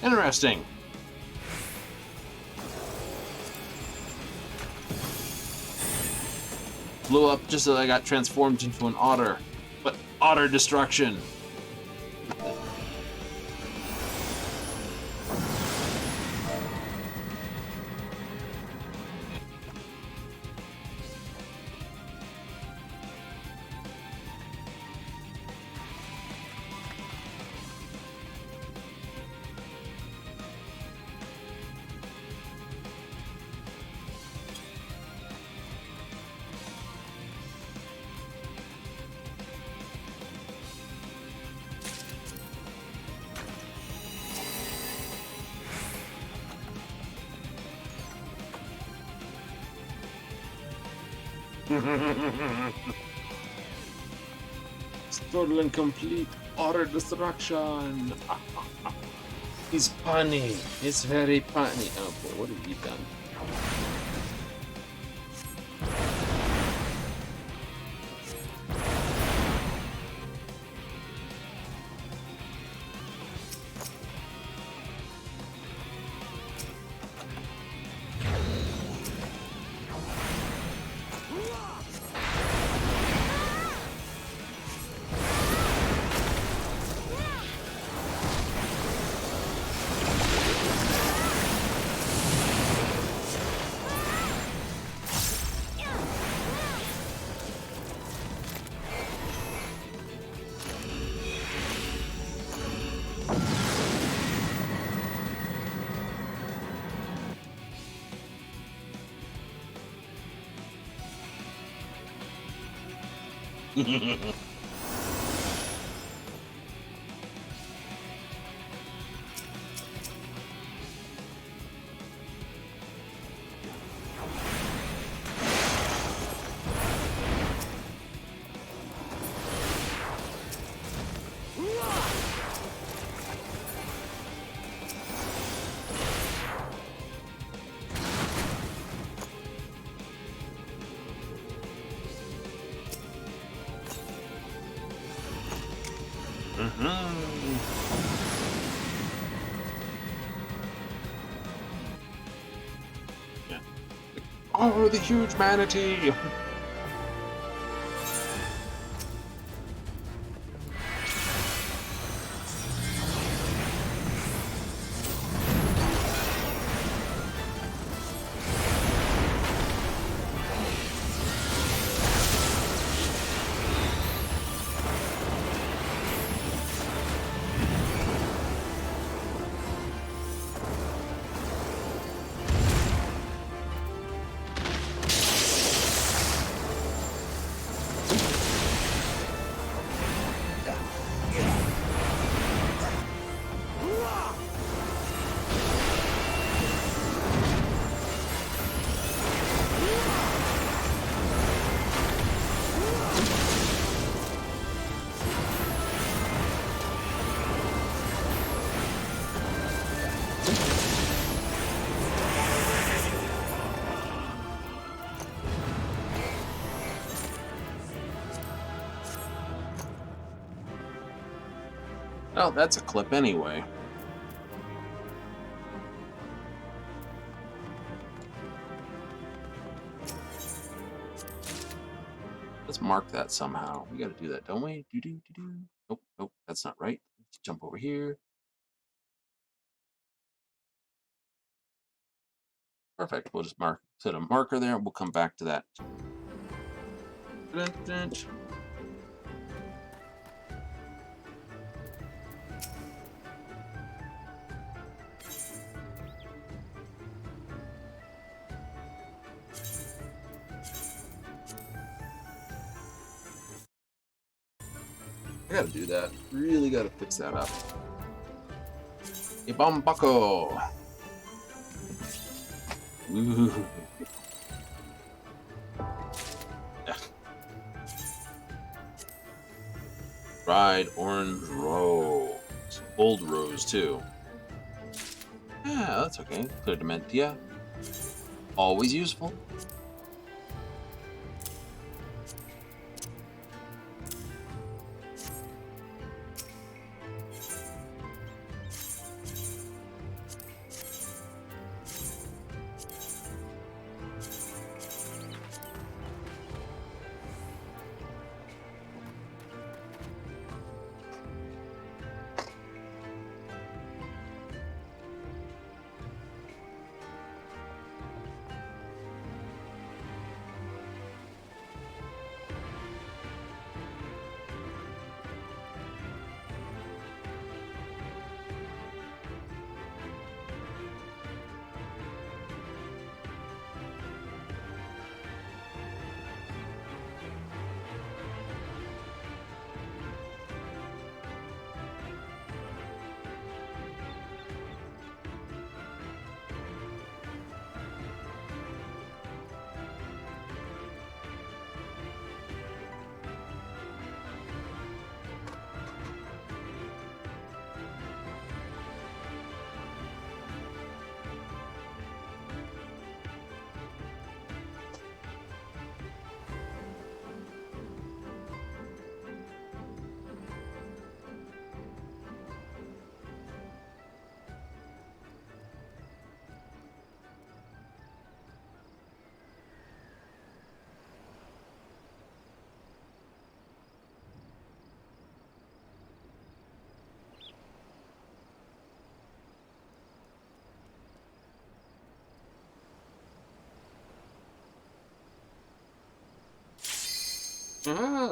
Interesting. Blew up just as I got transformed into an otter. But otter destruction. It's total and complete utter destruction. He's punny. He's very punny. Oh boy, what have you done? Yeah. Oh, the huge manatee! Well, that's a clip anyway. Let's mark that somehow. We got to do that, don't we? Nope, nope, that's not right. Let's jump over here. Perfect. We'll just set a marker there, and we'll come back to that. Dun, dun. I gotta do that. Really gotta fix that up. Ibambako. Ooh. Yeah. Dried orange rose. Old rose, too. Yeah, that's okay. Clear dementia. Always useful.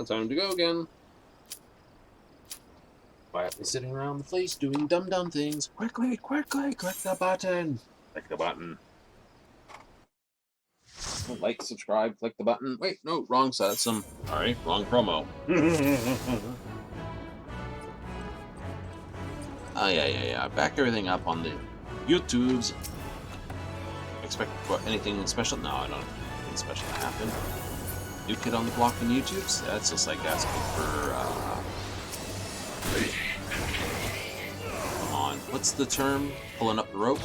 Time to go again. Quietly sitting around the place doing dumb things. Quickly, click the button. Click the button. Like, subscribe, click the button. Wait, no, wrong set. Sorry, wrong promo. Oh, yeah. Back everything up on the YouTubes. Expect anything special? No, I don't expect anything special to happen. New kid on the block on YouTube's? That's just like asking for, come on. What's the term? Pulling up the rope?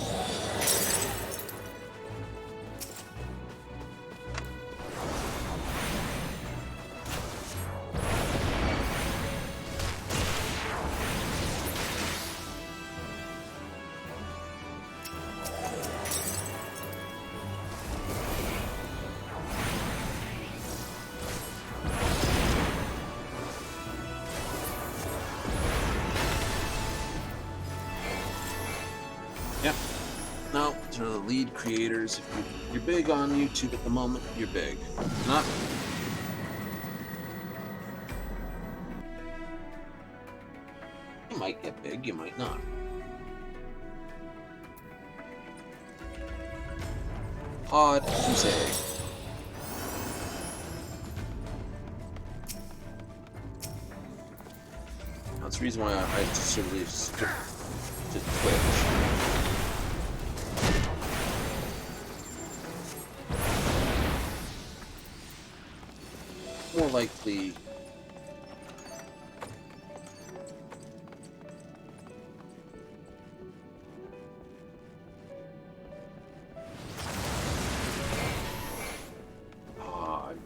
No, those are the lead creators. If you're big on YouTube at the moment, you're big. Not. You might get big, you might not. Odd to say. That's the reason why I just sort of stick to Twitch. More likely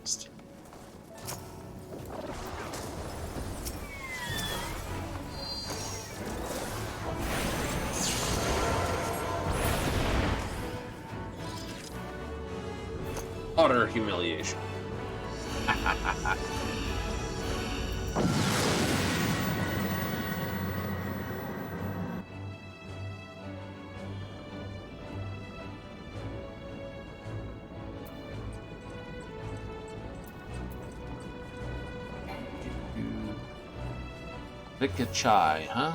just utter humiliation. Pick chai, huh?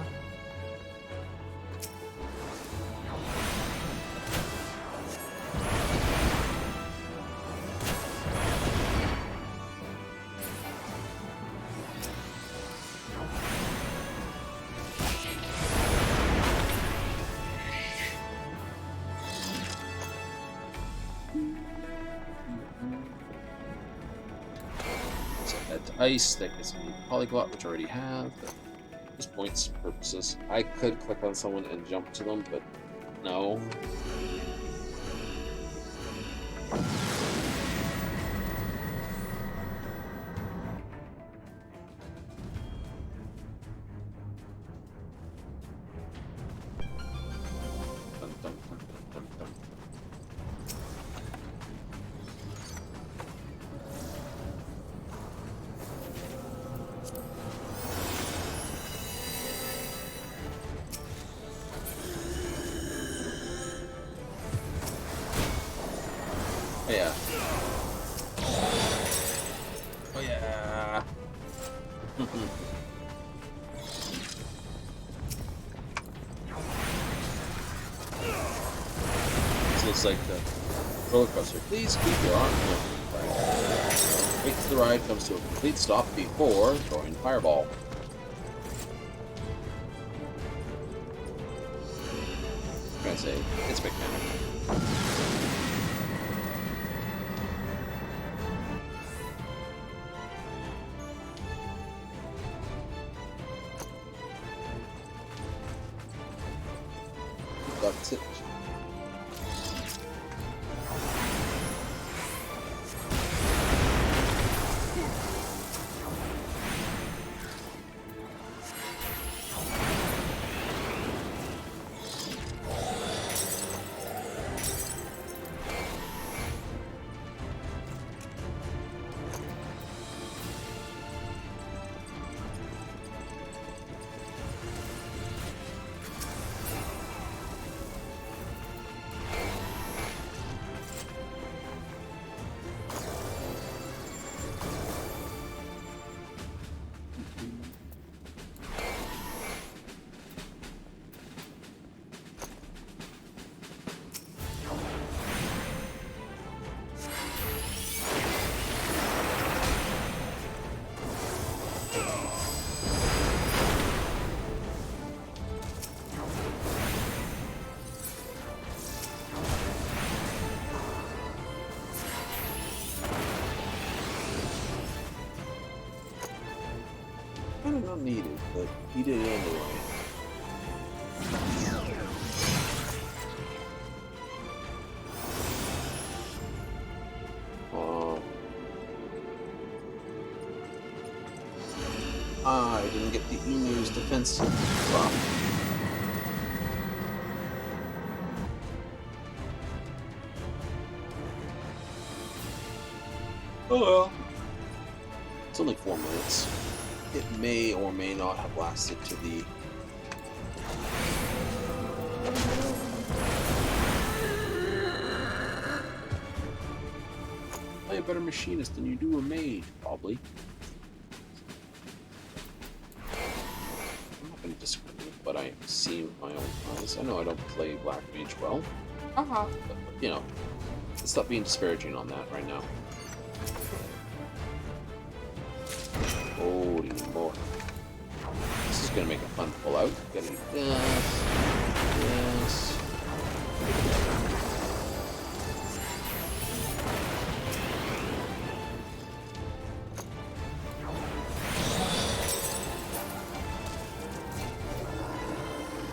So add to ice, that gets me polyglot, which I already have, but just points purposes. I could click on someone and jump to them, but no. Dun, dun, dun, dun, dun. Oh yeah. Oh yeah. This looks like the roller coaster. Please keep your arm moving. Wait till the ride comes to a complete stop before throwing fireball. I'm gonna say it's mechanical. That's it. Kind of not needed, but he did it anyway. I didn't get the emu's defense buff. Oh well. It's only 4 minutes. It may or may not have lasted to the... Play a better machinist than you do a mage, probably. I'm not going to disagree with what I have seen with my own eyes. I know I don't play Black Mage well. But, you know, let's stop being disparaging on that right now. Holy moly. This is going to make a fun pull out. Gotta do this. This.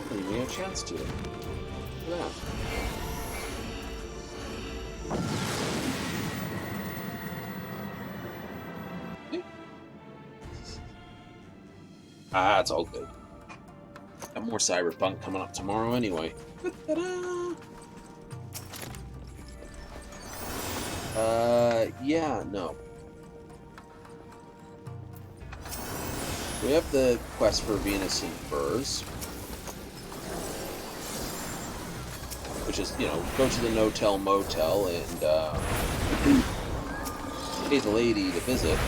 Didn't even get a chance to. Look at that. Ah, it's all good. Got more Cyberpunk coming up tomorrow anyway. Yeah, no. We have the quest for Venus and Furs, which is, you know, go to the no-tell motel and pay the lady to visit.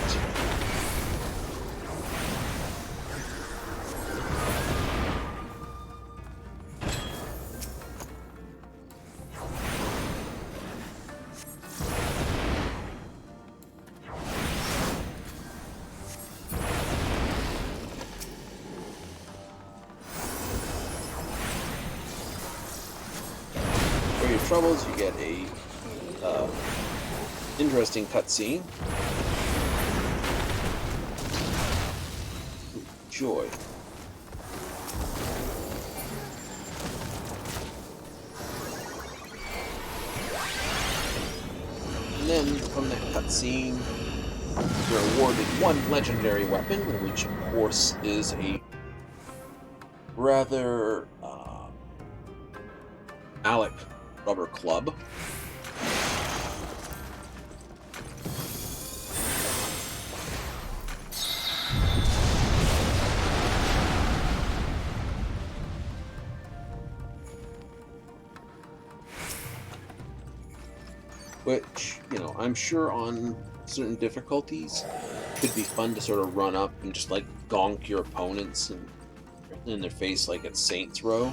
For your troubles, you get a interesting cutscene. Joy. And then from that cutscene, you're awarded one legendary weapon, which of course is a rather Alec rubber club. Which, you know, I'm sure on certain difficulties could be fun to sort of run up and just like gonk your opponents and in their face like it's Saints Row.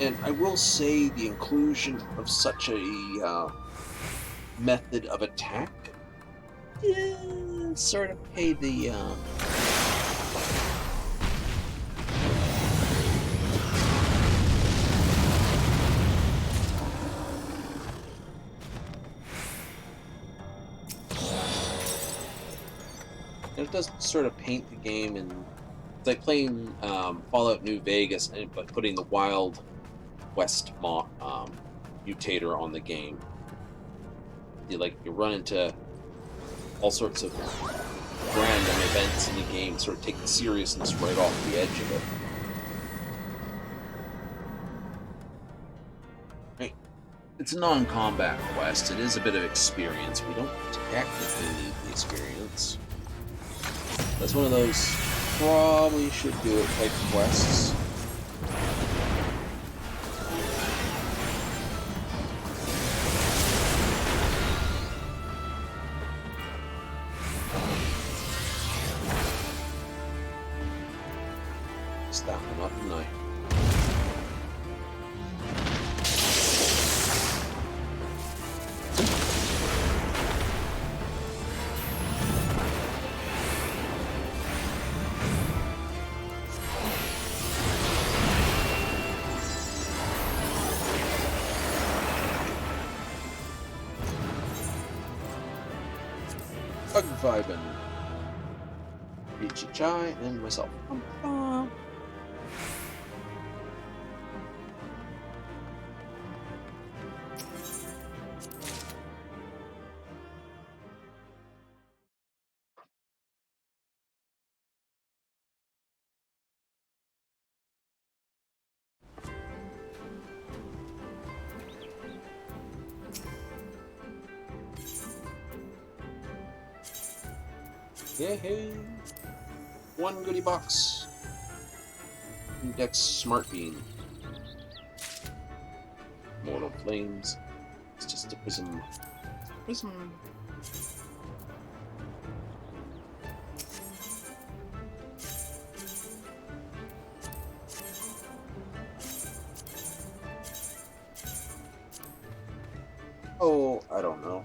And I will say the inclusion of such a method of attack sort of pay the it does sort of paint the game, and it's like playing Fallout New Vegas, but putting the Wild West mutator on the game. You run into all sorts of random events in the game, sort of take the seriousness right off the edge of it. Right. It's a non-combat quest. It is a bit of experience. We don't technically need the experience. That's one of those probably should do it type quests. That one up, didn't I? Vibin, Ichi Chai, and myself. Yay! One goodie box. Index Smart Beam. Mortal Flames. It's just a prism. Prism. Oh, I don't know.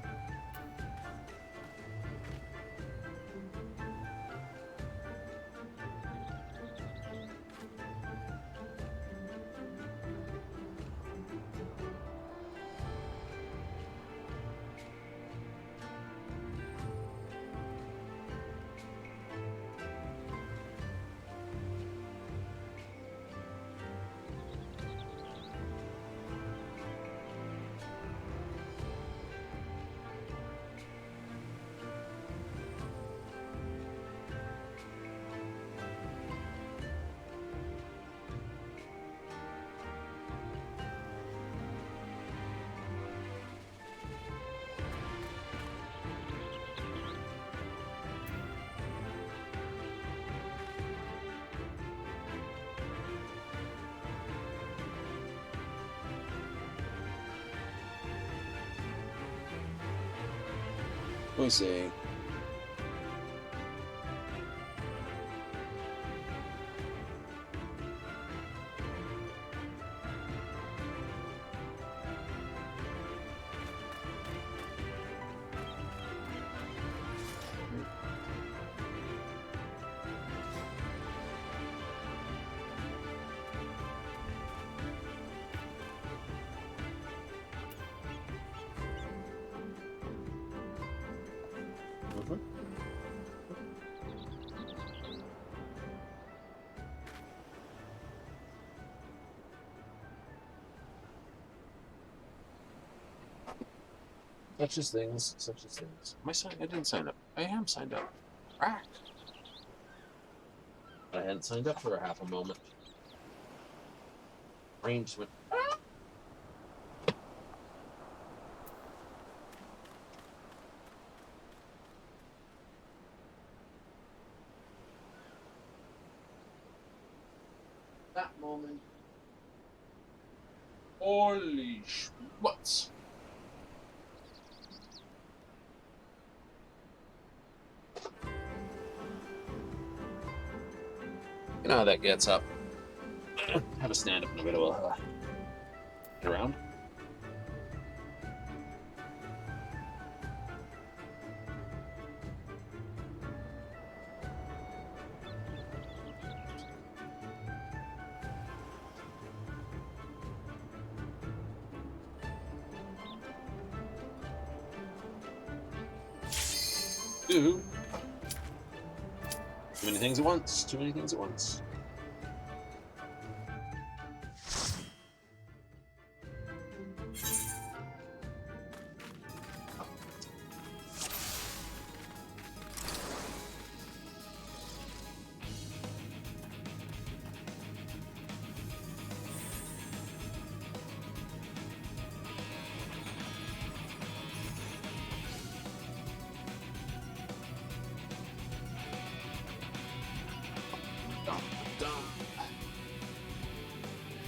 Let me see. Such as things, such as things. Am I signed? I didn't sign up. I am signed up. Crack. I hadn't signed up for a half a moment. Range went. That moment. Holy schmutz. You know how that gets up. Have a stand up in a bit of a get around. Too many things at once. Too many things at once.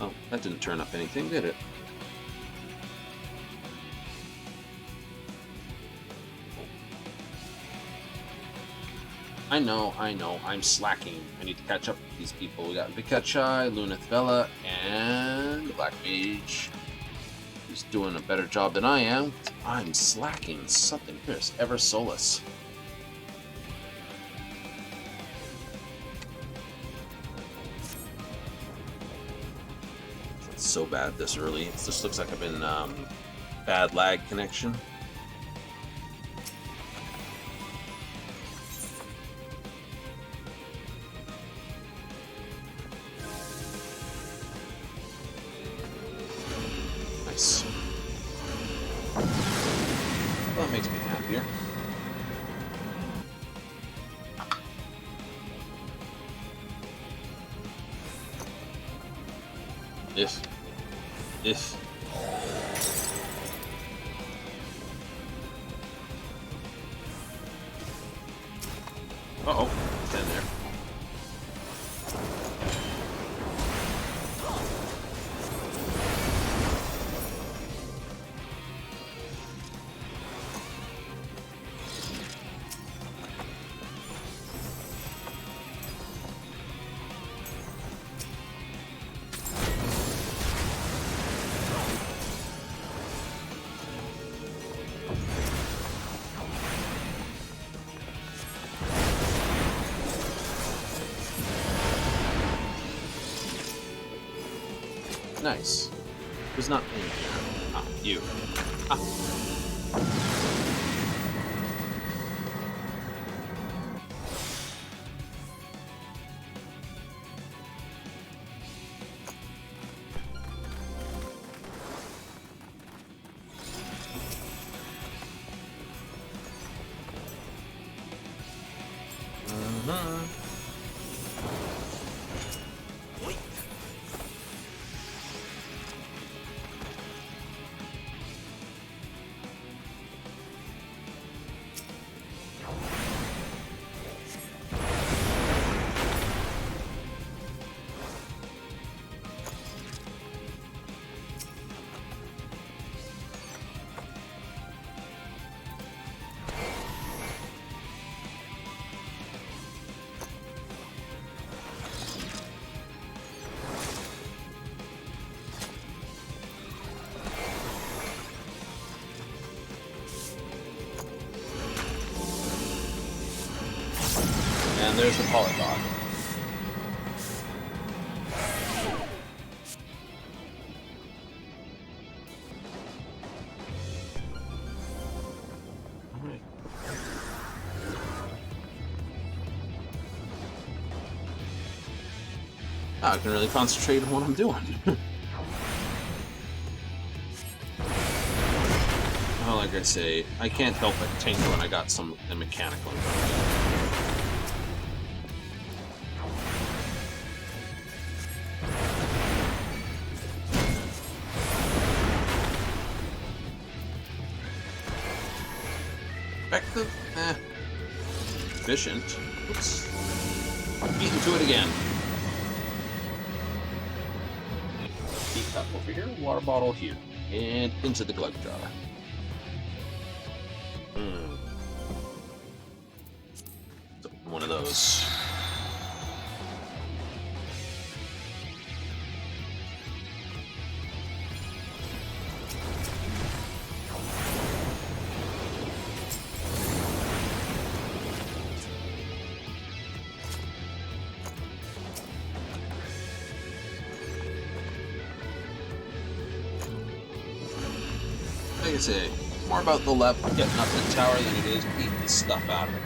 Oh, that didn't turn up anything, did it? I know, I'm slacking. I need to catch up with these people. We got Vikachai, Lunith Vela, and the Black Mage. He's doing a better job than I am. I'm slacking. Something fierce. Ever Solus. It's so bad this early. It just looks like I've been bad lag connection. Nice. Well, that makes me happier. If. Uh-oh, stand there. Nice. Who's not in here? Ah, you. Ah. and there's the polygon. Alright. I can really concentrate on what I'm doing. Well, like I say, I can't help but tinker when I got some mechanical involved. Effective? Efficient. Oops. Beat into it again. Teacup over here, water bottle here, and into the glug jar. So, one of those. Like I say, more about the level getting up the tower than it is beating the stuff out of it.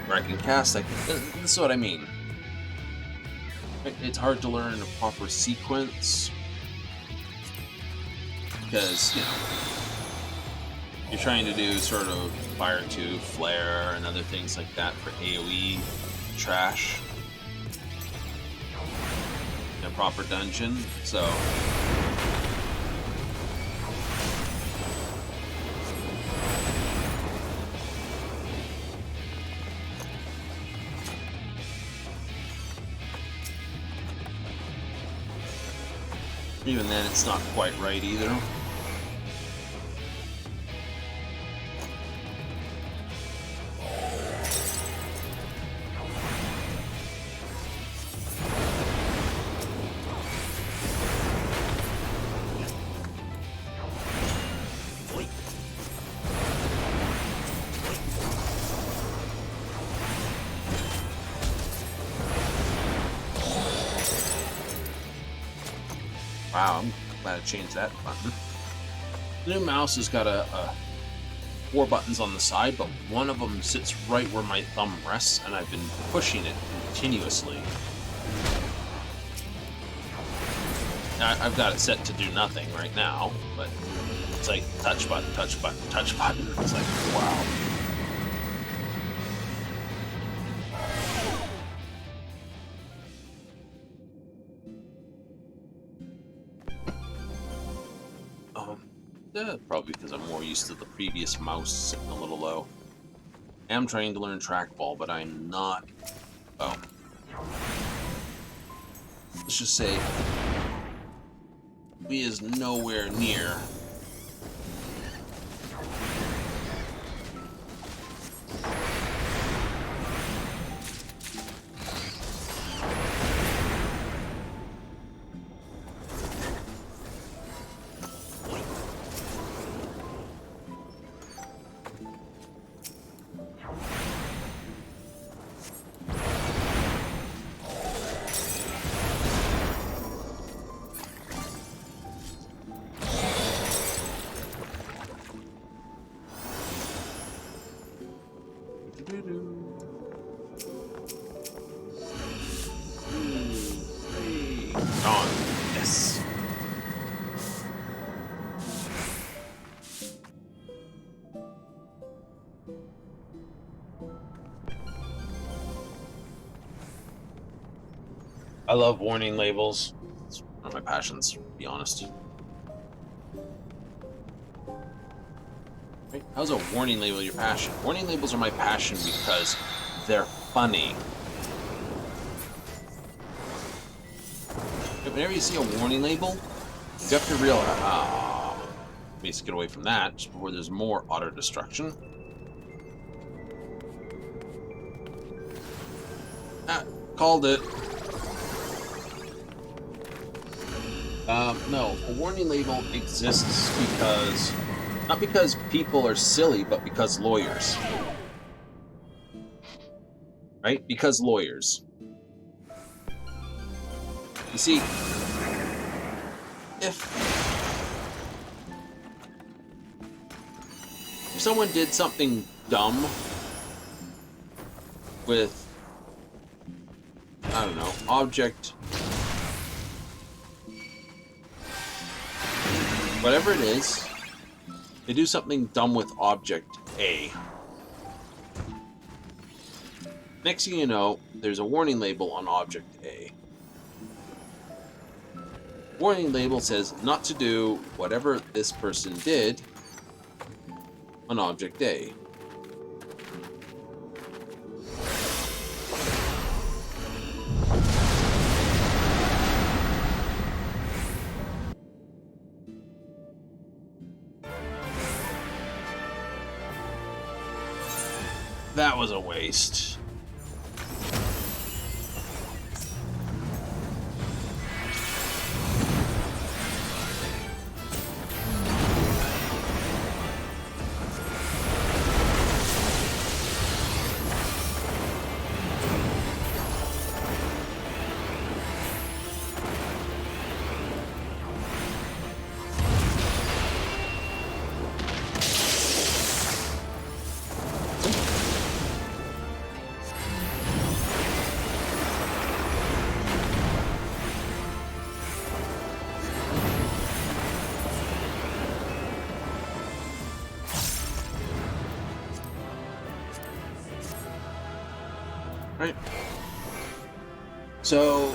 Where I can cast, this is what I mean. It's hard to learn in a proper sequence. Because, you know, you're trying to do sort of fire to flare and other things like that for AoE trash in a proper dungeon, so even then, it's not quite right either. Wow, I'm glad I changed that button. The new mouse has got a 4 buttons on the side, but one of them sits right where my thumb rests, and I've been pushing it continuously. Now, I've got it set to do nothing right now, but it's like touch button, touch button, touch button. It's like, wow. Probably because I'm more used to the previous mouse sitting a little low. I am trying to learn trackball, but I'm not... Oh. Let's just say... we is nowhere near... On. Yes. I love warning labels. It's one of my passions, to be honest. Right? How's a warning label your passion? Warning labels are my passion because they're funny. Whenever you see a warning label, you have to realize, please get away from that, just before there's more auto destruction. Called it. No, a warning label exists because, not because people are silly, but because lawyers. right? Because lawyers. You see, if someone did something dumb with, I don't know, object, whatever it is, they do something dumb with object A. Next thing you know, there's a warning label on object A. Warning label says not to do whatever this person did on object A. That was a waste. Right. So,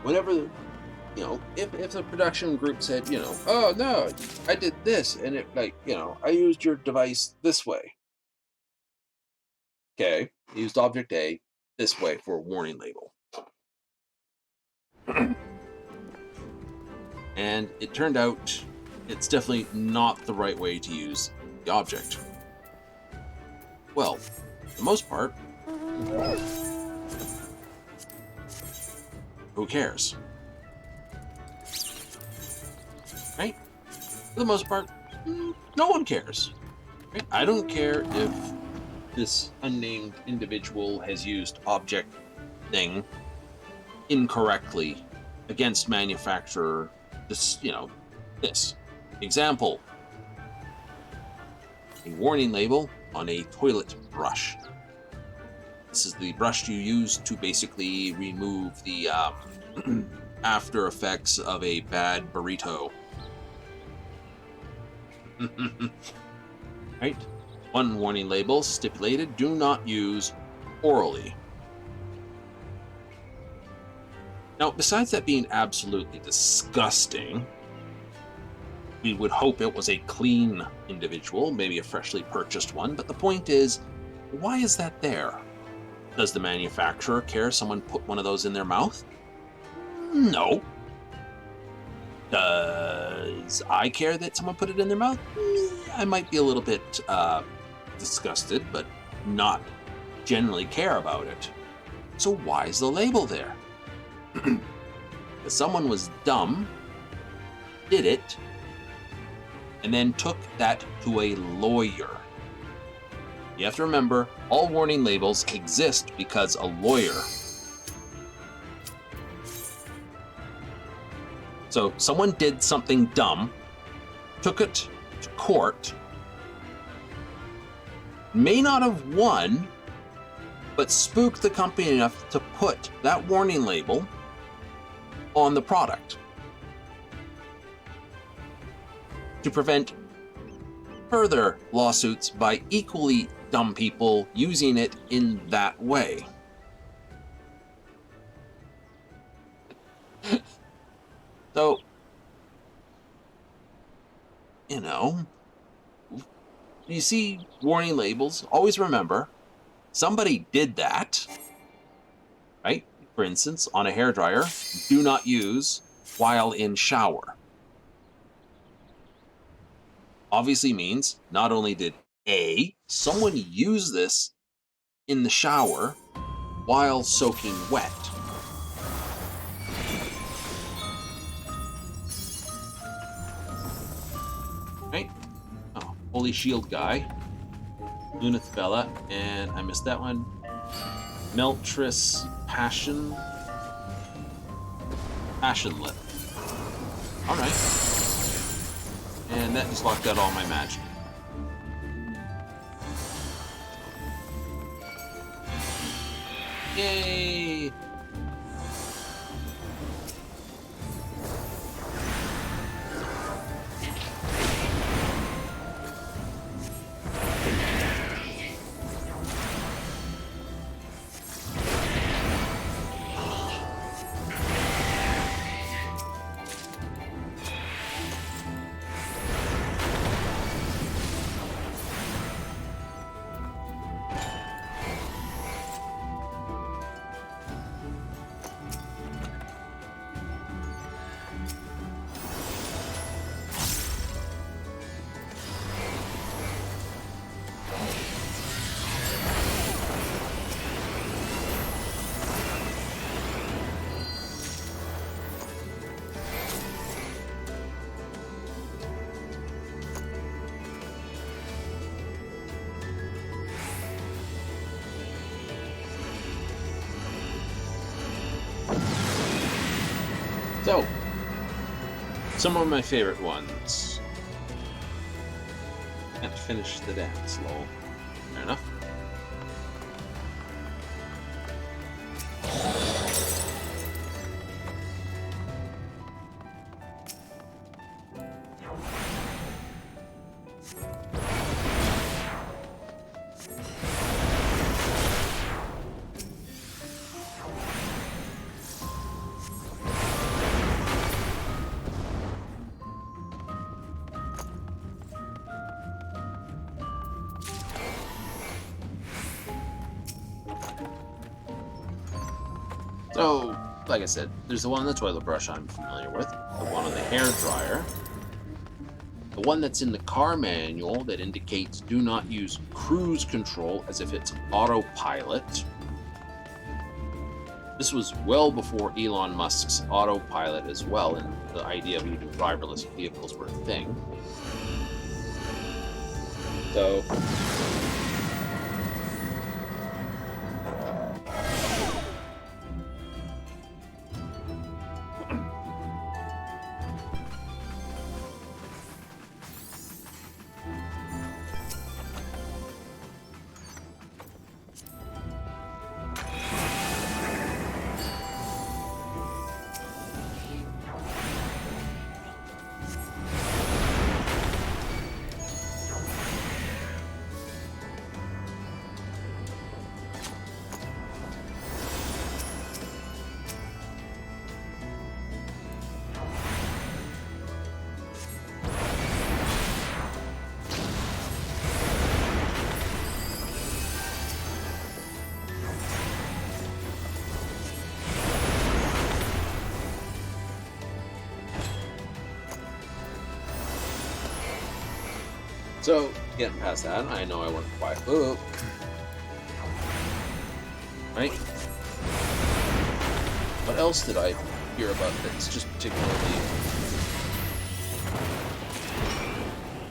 whenever, you know, if the production group said, you know, oh no, I did this, and it, like, you know, I used your device this way. Okay, I used object A this way for a warning label. And it turned out it's definitely not the right way to use the object. Well, for the most part, who cares? Right? For the most part, no one cares. Right? I don't care if this unnamed individual has used object thing incorrectly against manufacturer. This, you know, this example: a warning label on a toilet brush. This is the brush you use to basically remove the after effects of a bad burrito. Right? One warning label stipulated: do not use orally. Now, besides that being absolutely disgusting, we would hope it was a clean individual, maybe a freshly purchased one, but the point is, why is that there? Does the manufacturer care someone put one of those in their mouth? No. Does I care that someone put it in their mouth? I might be a little bit disgusted, but not generally care about it. So why is the label there? Someone was dumb, did it, and then took that to a lawyer. You have to remember, all warning labels exist because a lawyer. So someone did something dumb, took it to court, may not have won, but spooked the company enough to put that warning label on the product to prevent further lawsuits by equally dumb people using it in that way. So, you know, you see warning labels, always remember, somebody did that, right? For instance, on a hairdryer, do not use while in shower. Obviously means not only did A, someone use this in the shower while soaking wet. Right? Oh, holy shield guy. Lunith Bella, and I missed that one. Meltris Passionlet. Alright. And that just locked out all my magic. Yay! So, some of my favorite ones. Can't finish the dance, lol. Fair enough. So, like I said, there's the one on the toilet brush I'm familiar with, the one on the hair dryer, the one that's in the car manual that indicates do not use cruise control as if it's autopilot. This was well before Elon Musk's autopilot as well, and the idea of even driverless vehicles were a thing. So, So, getting past that, I know I went quite up. Right? What else did I hear about that's just particularly...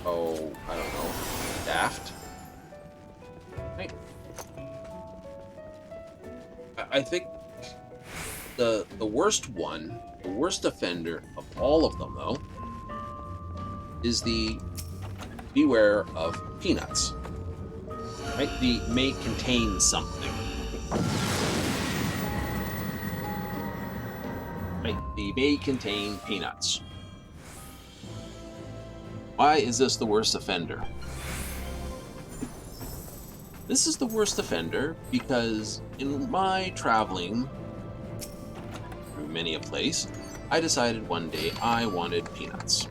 Oh, I don't know. Daft? Right? I think the worst one, the worst offender of all of them, though, is the beware of peanuts. Right? The may contain something. Right? The may contain peanuts. Why is this the worst offender? This is the worst offender because in my traveling through many a place, I decided one day I wanted peanuts.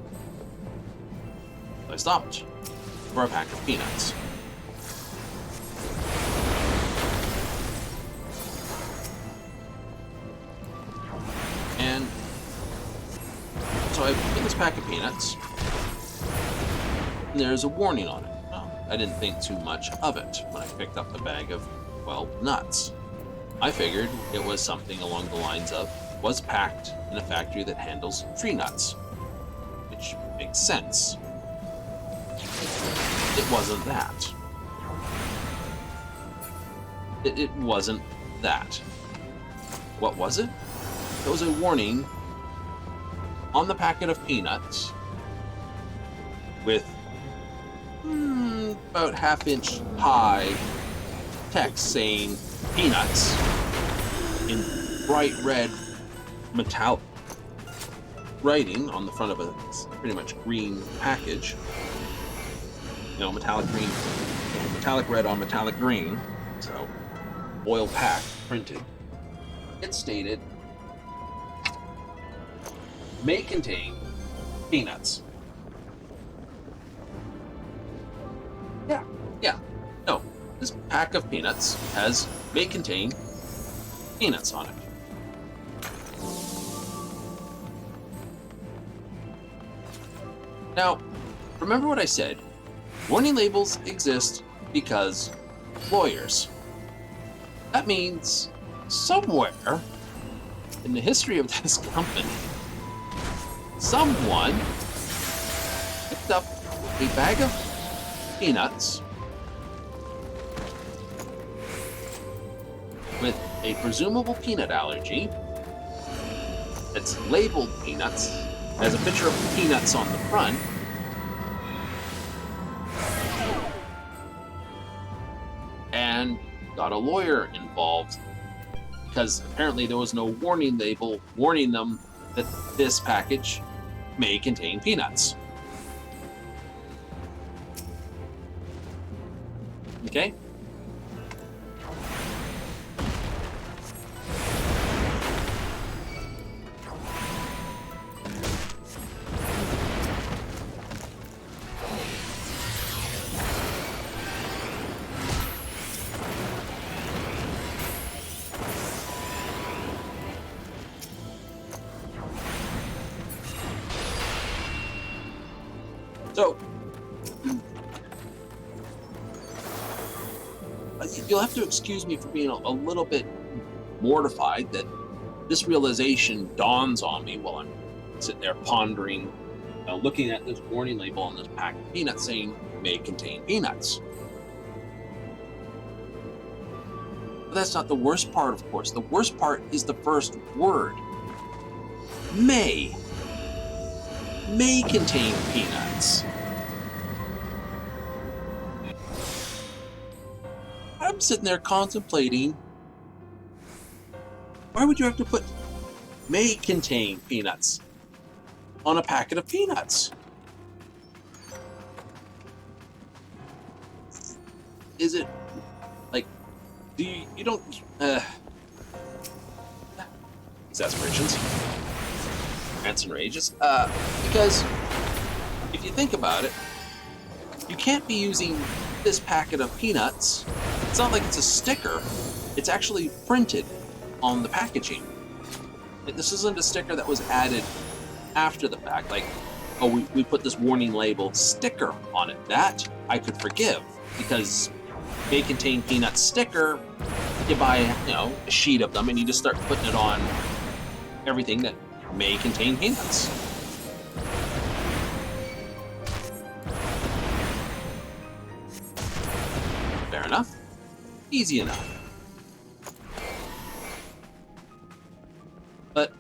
So I stopped for a pack of peanuts. And so I get this pack of peanuts, and there's a warning on it. I didn't think too much of it when I picked up the bag of, well, nuts. I figured it was something along the lines of, was packed in a factory that handles tree nuts, which makes sense. It wasn't that. It wasn't that. What was it? It was a warning on the packet of peanuts with about half-inch high text saying peanuts in bright red metallic writing on the front of a pretty much green package. You know, metallic green, metallic red on metallic green, so oil packed, printed. It stated, may contain peanuts. Yeah, no, this pack of peanuts may contain peanuts on it. Now, remember what I said, warning labels exist because lawyers. That means somewhere in the history of this company, someone picked up a bag of peanuts with a presumable peanut allergy that's labeled peanuts, has a picture of peanuts on the front, and got a lawyer involved because apparently there was no warning label warning them that this package may contain peanuts. Okay? So, you'll have to excuse me for being a little bit mortified that this realization dawns on me while I'm sitting there pondering, looking at this warning label on this pack of peanuts saying may contain peanuts. But that's not the worst part, of course. The worst part is the first word. May contain peanuts. I'm sitting there contemplating, why would you have to put may contain peanuts on a packet of peanuts? Is it like, you don't exasperations, rants and rages, because if you think about it, you can't be using this packet of peanuts. It's not like it's a sticker. It's actually printed on the packaging. This isn't a sticker that was added after the fact. Like, oh, we put this warning label sticker on it. That I could forgive because may contain peanuts sticker. You buy, a sheet of them and you just start putting it on everything that may contain peanuts. Fair enough. Easy enough. But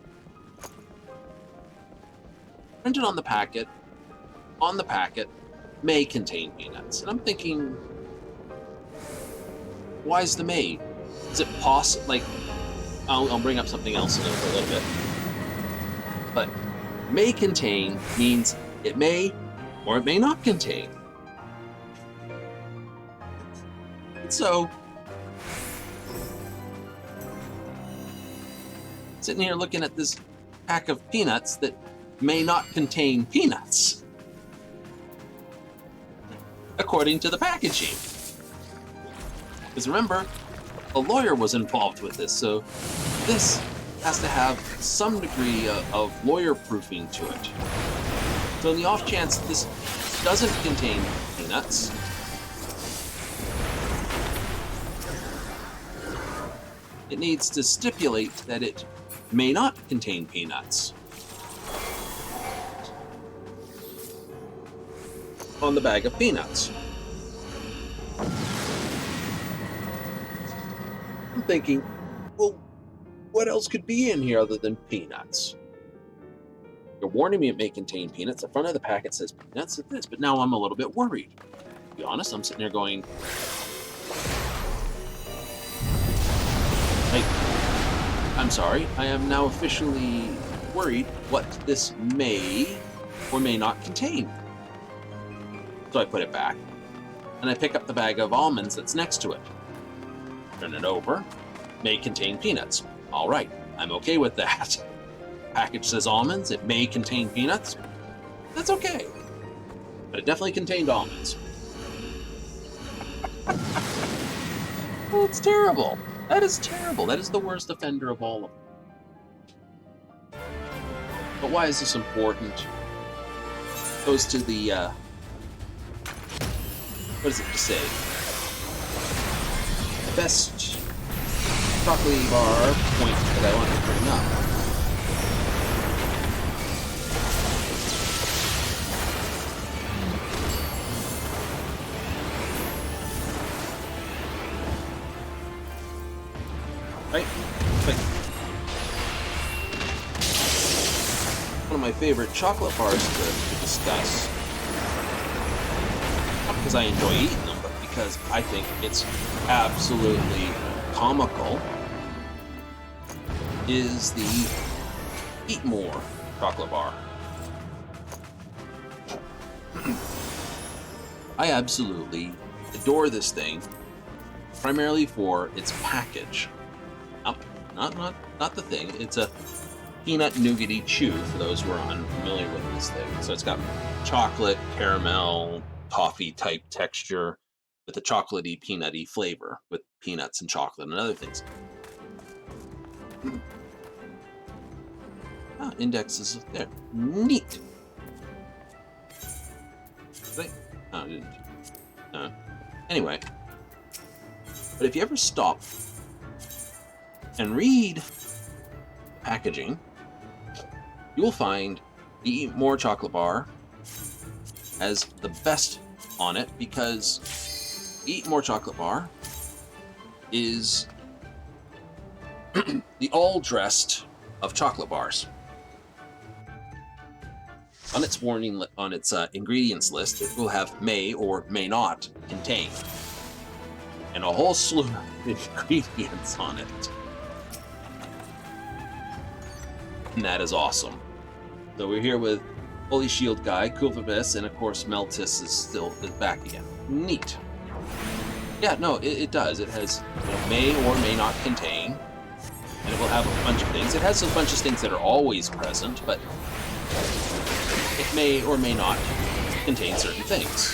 printed on the packet may contain peanuts. And I'm thinking, why is the may? Is it possible? Like, I'll bring up something else in a little bit. But may contain means it may or it may not contain. And so, sitting here looking at this pack of peanuts that may not contain peanuts, according to the packaging. Because remember, a lawyer was involved with this, so this has to have some degree of lawyer proofing to it. So in the off chance this doesn't contain peanuts, it needs to stipulate that it may not contain peanuts on the bag of peanuts. thinking, well, what else could be in here other than peanuts? You're warning me it may contain peanuts. The front of the packet says peanuts at this, but now I'm a little bit worried. To be honest, I'm sitting there going, I'm sorry, I am now officially worried what this may or may not contain. So I put it back, and I pick up the bag of almonds that's next to it. Turn it over. May contain peanuts. All right, I'm okay with that. Package says almonds. It may contain peanuts. That's okay. But it definitely contained almonds. Well, it's terrible. That is terrible. That is the worst offender of all of them. But why is this important? It goes to the, what does it say? The best chocolate bar point that I want to bring up. Right? Like, one of my favorite chocolate bars to discuss. Not because I enjoy eating them, but because I think it's absolutely comical, is the Eat More chocolate bar. I absolutely adore this thing, primarily for its package. Not the thing. It's a peanut nougaty chew, for those who are unfamiliar with this thing. So it's got chocolate, caramel, toffee type texture with a chocolatey, peanutty flavor with peanuts and chocolate and other things. Ah, index is there. Neat. Did I? Oh, I didn't. Anyway, but if you ever stop and read the packaging, you will find the Eat More chocolate bar has the best on it, because Eat More chocolate bar is the all-dressed of chocolate bars. On its warning, on its ingredients list, it will have may or may not contain, and a whole slew of ingredients on it. And that is awesome. So we're here with Holy Shield Guy, Kuvabis, and of course Meltis is back again. Neat. Yeah, no, it does. It has, may or may not contain, and it will have a bunch of things. It has a bunch of things that are always present, but it may or may not contain certain things.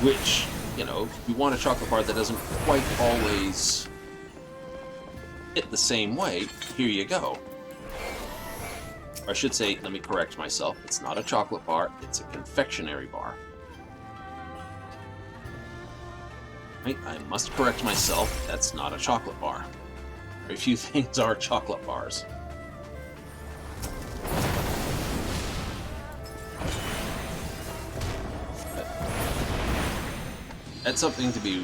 Which, if you want a chocolate bar that doesn't quite always hit the same way, here you go. I should say, let me correct myself, it's not a chocolate bar, it's a confectionery bar. Right? I must correct myself, that's not a chocolate bar. Very few things are chocolate bars. But that's something to be,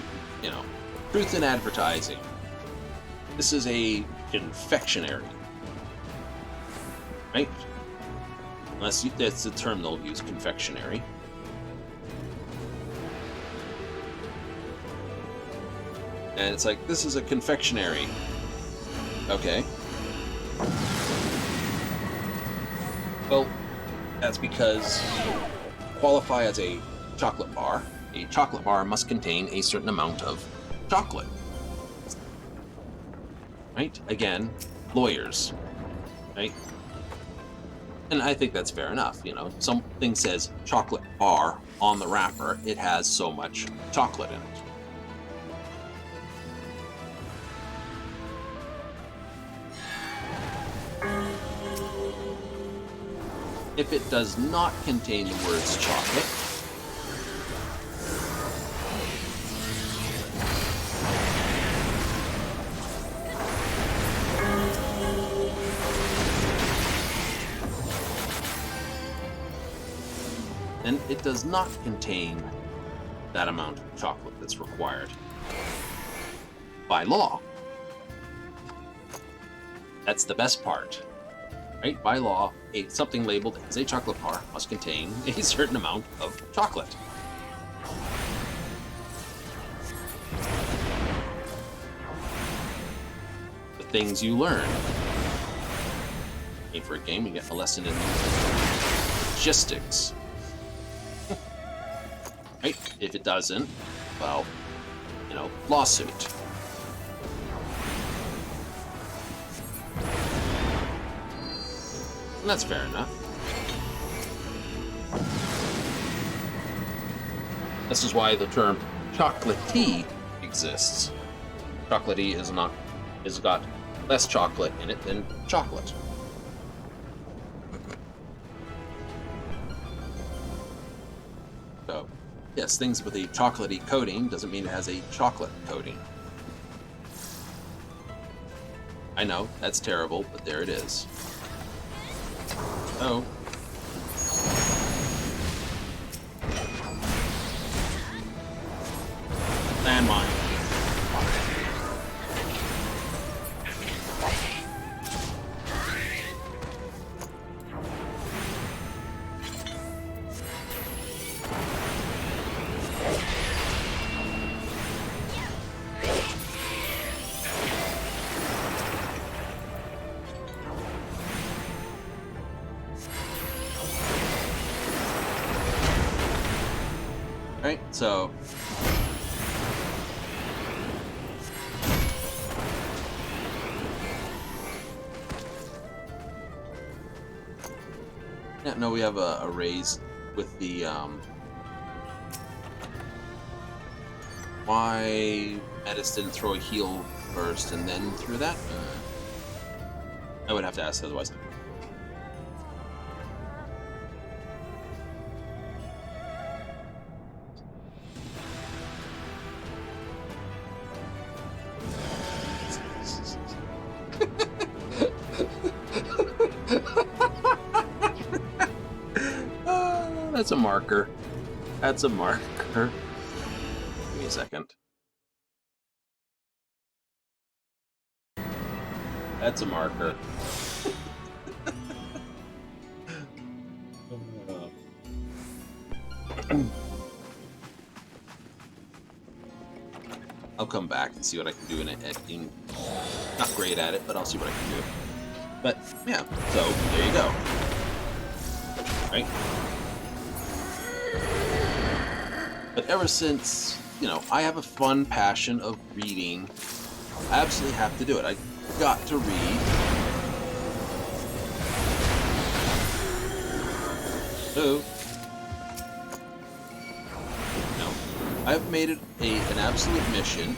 truth in advertising. This is a confectionery. Right? Unless that's the term they'll use, confectionery. And it's like, this is a confectionery. Okay. Well, that's because to qualify as a chocolate bar must contain a certain amount of chocolate. Right? Again, lawyers. Right? And I think that's fair enough, Something says chocolate bar on the wrapper, it has so much chocolate in it. If it does not contain the words chocolate, then it does not contain that amount of chocolate that's required by law. That's the best part. Right? By law, something labeled as a chocolate bar must contain a certain amount of chocolate. The things you learn. For a game, we get a lesson in logistics. Right? If it doesn't, well, lawsuit. And that's fair enough. This is why the term chocolatey exists. Chocolatey is got less chocolate in it than chocolate. So, yes, things with a chocolatey coating doesn't mean it has a chocolate coating. I know, that's terrible, but there it is. Oh. Landmine. Right, so yeah, no, we have a raise with the why Metis didn't throw a heal first and then threw that. I would have to ask otherwise. That's a marker. That's a marker. Give me a second. That's a marker. I'll come back and see what I can do in editing. Not great at it, but I'll see what I can do. But yeah, so there you go. Right? But ever since, I have a fun passion of reading, I absolutely have to do it. I got to read. So, I've made it an absolute mission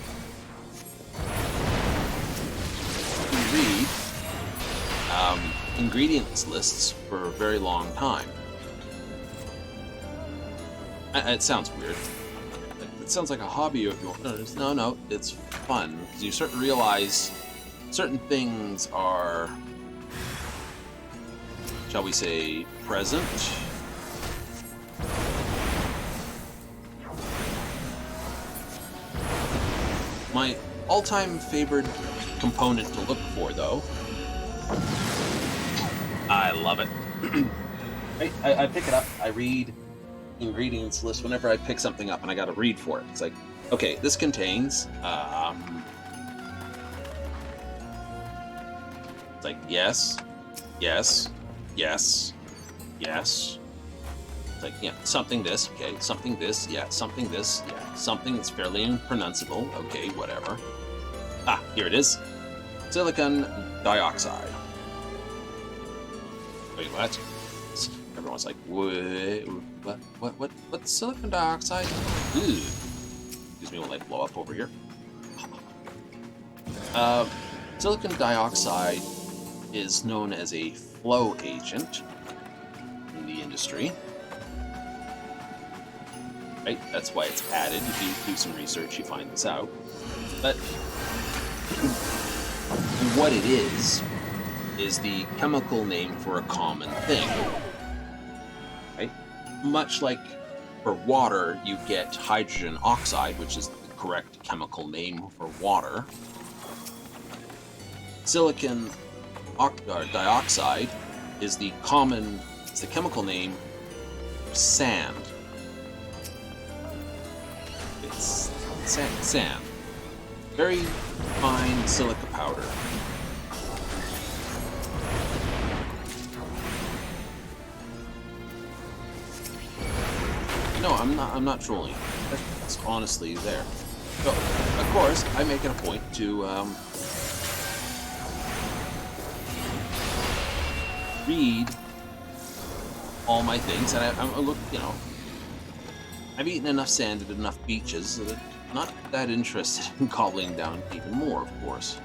to read ingredients lists for a very long time. It sounds weird. It sounds like a hobby of yours. No, it's fun because you start to realize certain things are, shall we say, present. My all-time favorite component to look for, though, I love it. I pick it up, I read ingredients list whenever I pick something up and I gotta read for it. It's like, okay, this contains, it's like, yes. It's like, yeah, something this, okay, something this, yeah, something this, yeah, something that's fairly impronounceable, okay, whatever. Ah, here it is. Silicon dioxide. Wait, what? Everyone's like, what's silicon dioxide? Ooh. Excuse me while I blow up over here. Silicon dioxide is known as a flow agent in the industry. Right? That's why it's added. If you do some research, you find this out. But what it is the chemical name for a common thing. Right? Much like for water, you get hydrogen oxide, which is the correct chemical name for water. Silicon dioxide is the chemical name of sand. It's sand. Very fine silica powder. No, I'm not trolling. That's honestly there. So, of course, I make it a point to read all my things, and I look, I've eaten enough sand at enough beaches that I'm not that interested in gobbling down even more, of course.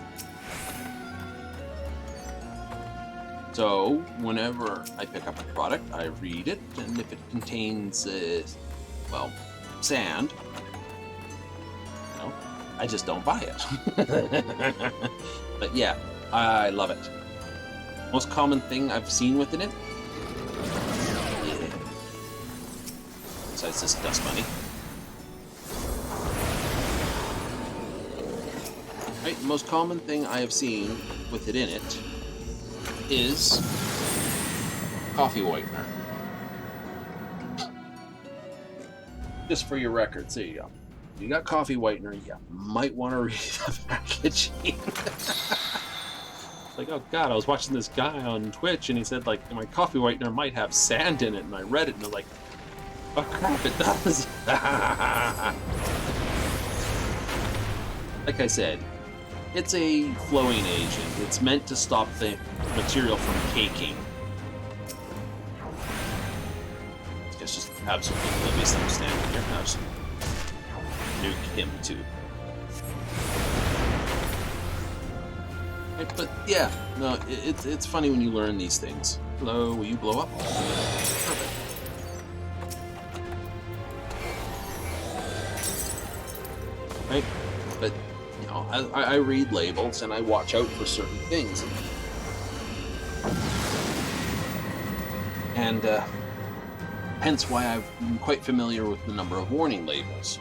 So, whenever I pick up a product, I read it, and if it contains, sand, I just don't buy it. But yeah, I love it. Most common thing I've seen within it, besides this dust bunny. Right, the most common thing I have seen with it in it is coffee whitener. Just for your records, there you go. You got coffee whitener, you might want to read the packaging. Like, oh god, I was watching this guy on Twitch and he said, like, my coffee whitener might have sand in it, and I read it and I'm like, oh crap, it does. Like I said, it's a flowing agent. It's meant to stop the material from caking. It's just absolutely oblivious. I'm standing here. Now just nuke him too. Right, but yeah, no, it's funny when you learn these things. Hello, will you blow up? Perfect. Right, but I read labels and I watch out for certain things, and hence why I'm quite familiar with the number of warning labels.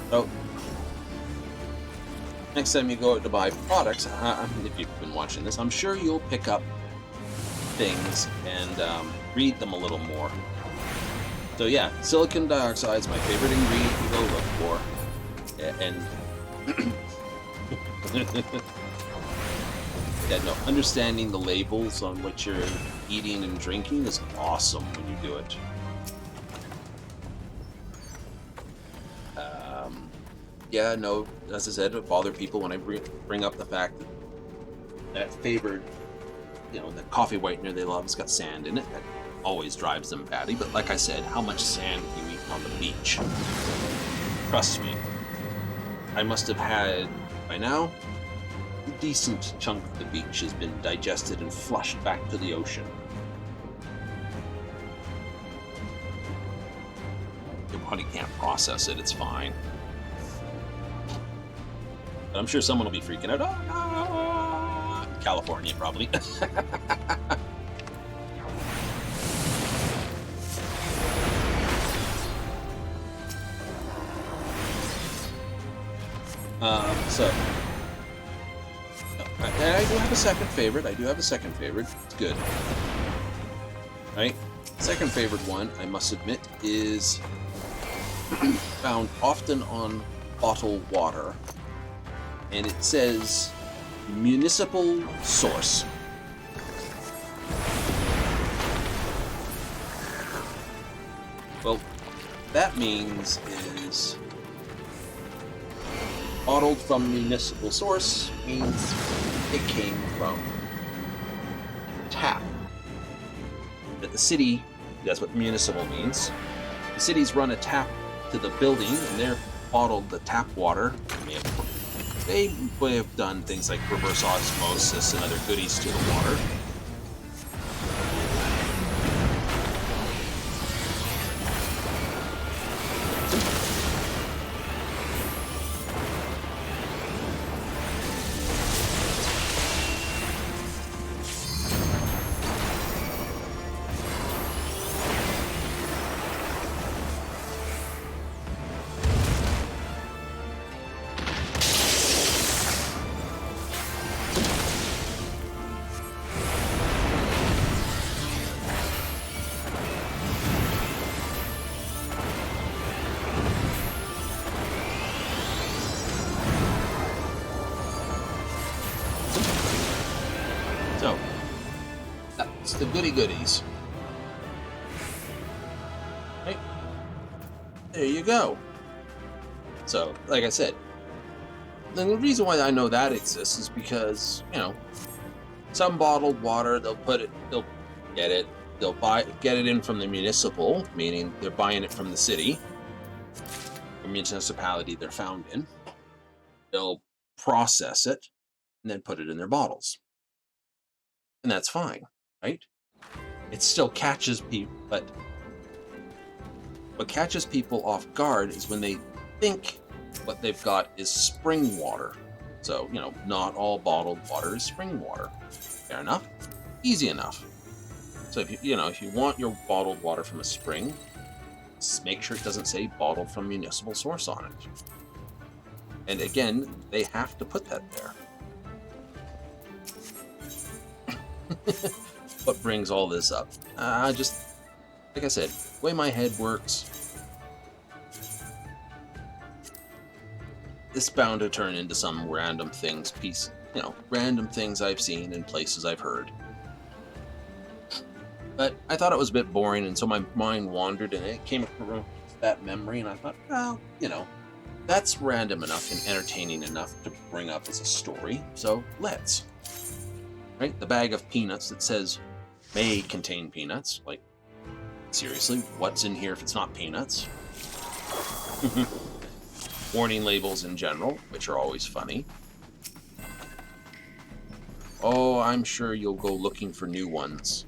So, next time you go out to buy products, if you've been watching this, I'm sure you'll pick up things and read them a little more. So yeah, silicon dioxide is my favorite ingredient to go look for. And yeah, no, understanding the labels on what you're eating and drinking is awesome when you do it. Yeah, no, as I said, it bothers people when I bring up the fact that favored, the coffee whitener they love has got sand in it. That always drives them batty. But like I said, how much sand do you eat on the beach? Trust me, I must have had, by now, a decent chunk of the beach has been digested and flushed back to the ocean. Your body can't process it, it's fine. But I'm sure someone will be freaking out. Oh, no! California, probably. And I do have a second favorite. It's good. Right? Second favorite one, I must admit, is found often on bottled water. And it says municipal source. Well, that means is bottled from municipal source means it came from tap. That the city, that's what municipal means. The cities run a tap to the building and they're bottled the tap water. they may have done things like reverse osmosis and other goodies to the water. So, that's the goody goodies. Right? There you go. So, like I said, the reason why I know that exists is because, some bottled water, they'll get it, get it in from the municipal, meaning they're buying it from the city, or municipality they're found in. They'll process it, and then put it in their bottles. And that's fine, right? It still catches people, but what catches people off guard is when they think what they've got is spring water. So, not all bottled water is spring water. Fair enough. Easy enough. So if you want your bottled water from a spring, make sure it doesn't say bottled from municipal source on it. And again, they have to put that there. What brings all this up? Just like I said, the way my head works, it's bound to turn into some random things random things I've seen and places I've heard. But I thought it was a bit boring, and so my mind wandered, and it came across that memory, and I thought, well, that's random enough and entertaining enough to bring up as a story, so let's. Right? The bag of peanuts that says may contain peanuts. Like, seriously, what's in here if it's not peanuts? Warning labels in general, which are always funny. Oh, I'm sure you'll go looking for new ones.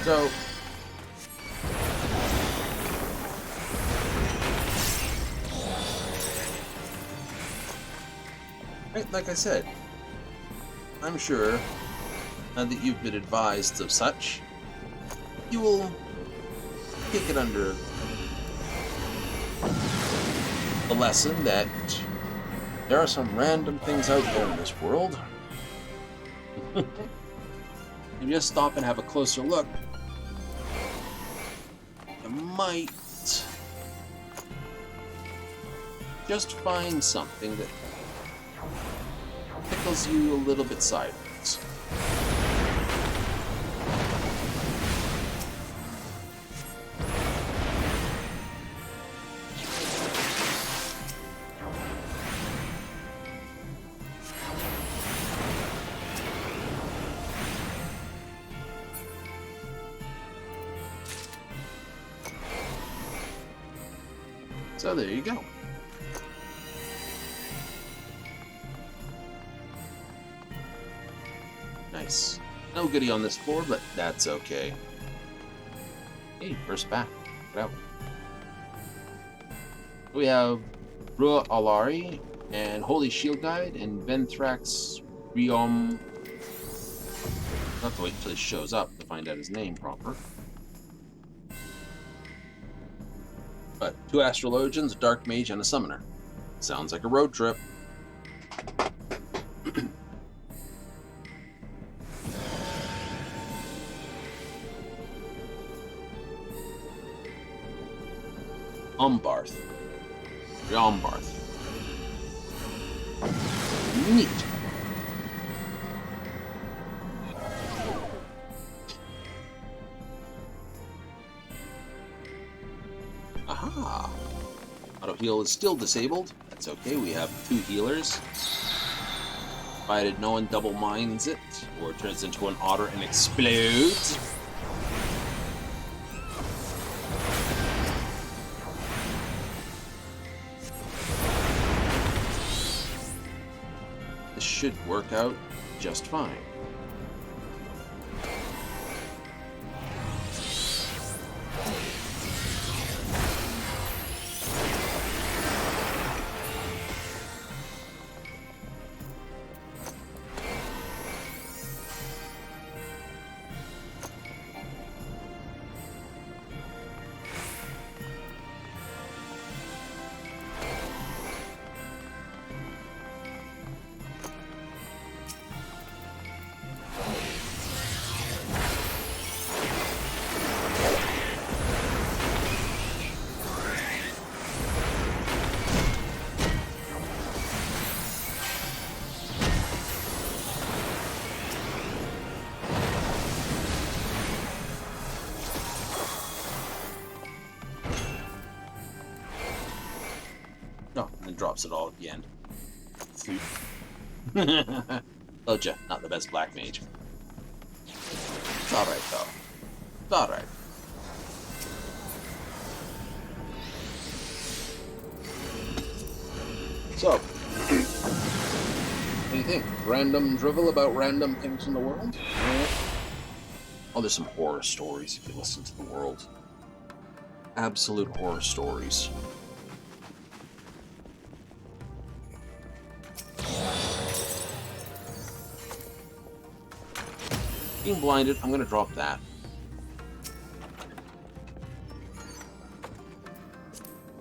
So, right, like I said, I'm sure now that you've been advised of such, you will take it under the lesson that there are some random things out there in this world. You just stop and have a closer look. You might just find something that tickles you a little bit sideways. So there you go. Nice. No goodie on this floor, but that's okay. Hey, first back. Get out. We have Rua Alari and Holy Shield Guide and Venthrax Riom. I'll have to wait until he shows up to find out his name proper. But 2 astrologians, a dark mage, and a summoner. Sounds like a road trip. Umbarth. Neat. Aha! Auto heal is still disabled. That's okay, we have 2 healers. Provided no one double mines it, or turns into an otter and explodes. This should work out just fine. No, and then drops it all at the end. Told ya, not the best black mage. It's alright though. It's alright. So, what do you think? Random drivel about random things in the world? Oh, there's some horror stories if you listen to the world. Absolute horror stories. Being blinded, I'm gonna drop that.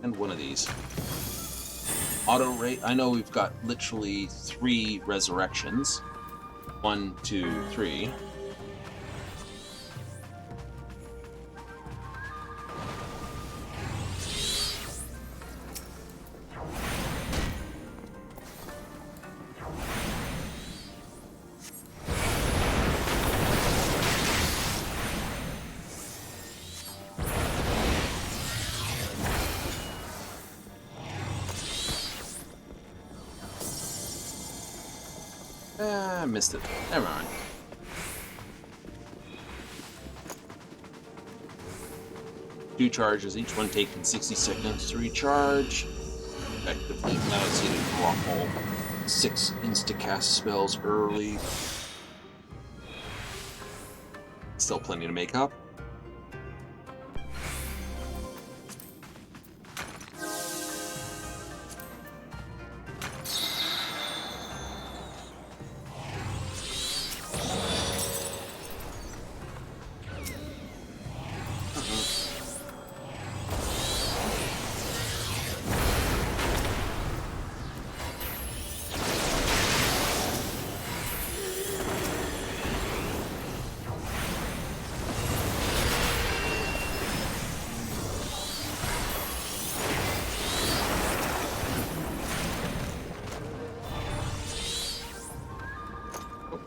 And one of these. Auto rate. I know we've got literally 3 resurrections. 1, 2, 3. I missed it. Never mind. Two charges, each one taking 60 seconds to recharge. Effectively allows you to drop all 6 insta-cast spells early. Still plenty to make up.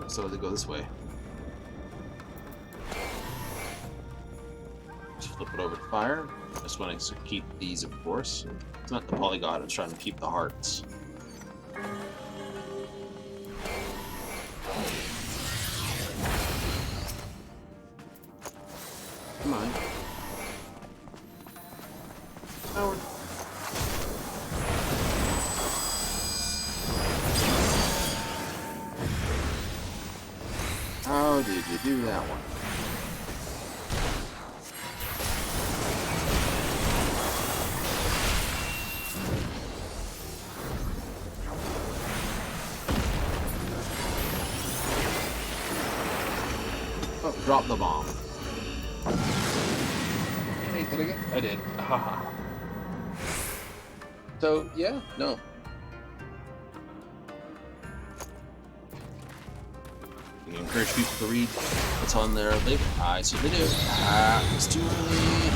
So they go this way. Just flip it over to fire. Just want to keep these, of course. It's not the polygon, it's trying to keep the hearts. Come on. Howard. How did you do that one? Oh, drop the bomb. Hey, did I get? I did. Haha. So, yeah, no. You encourage people to read what's on their label. I certainly do. It's too early.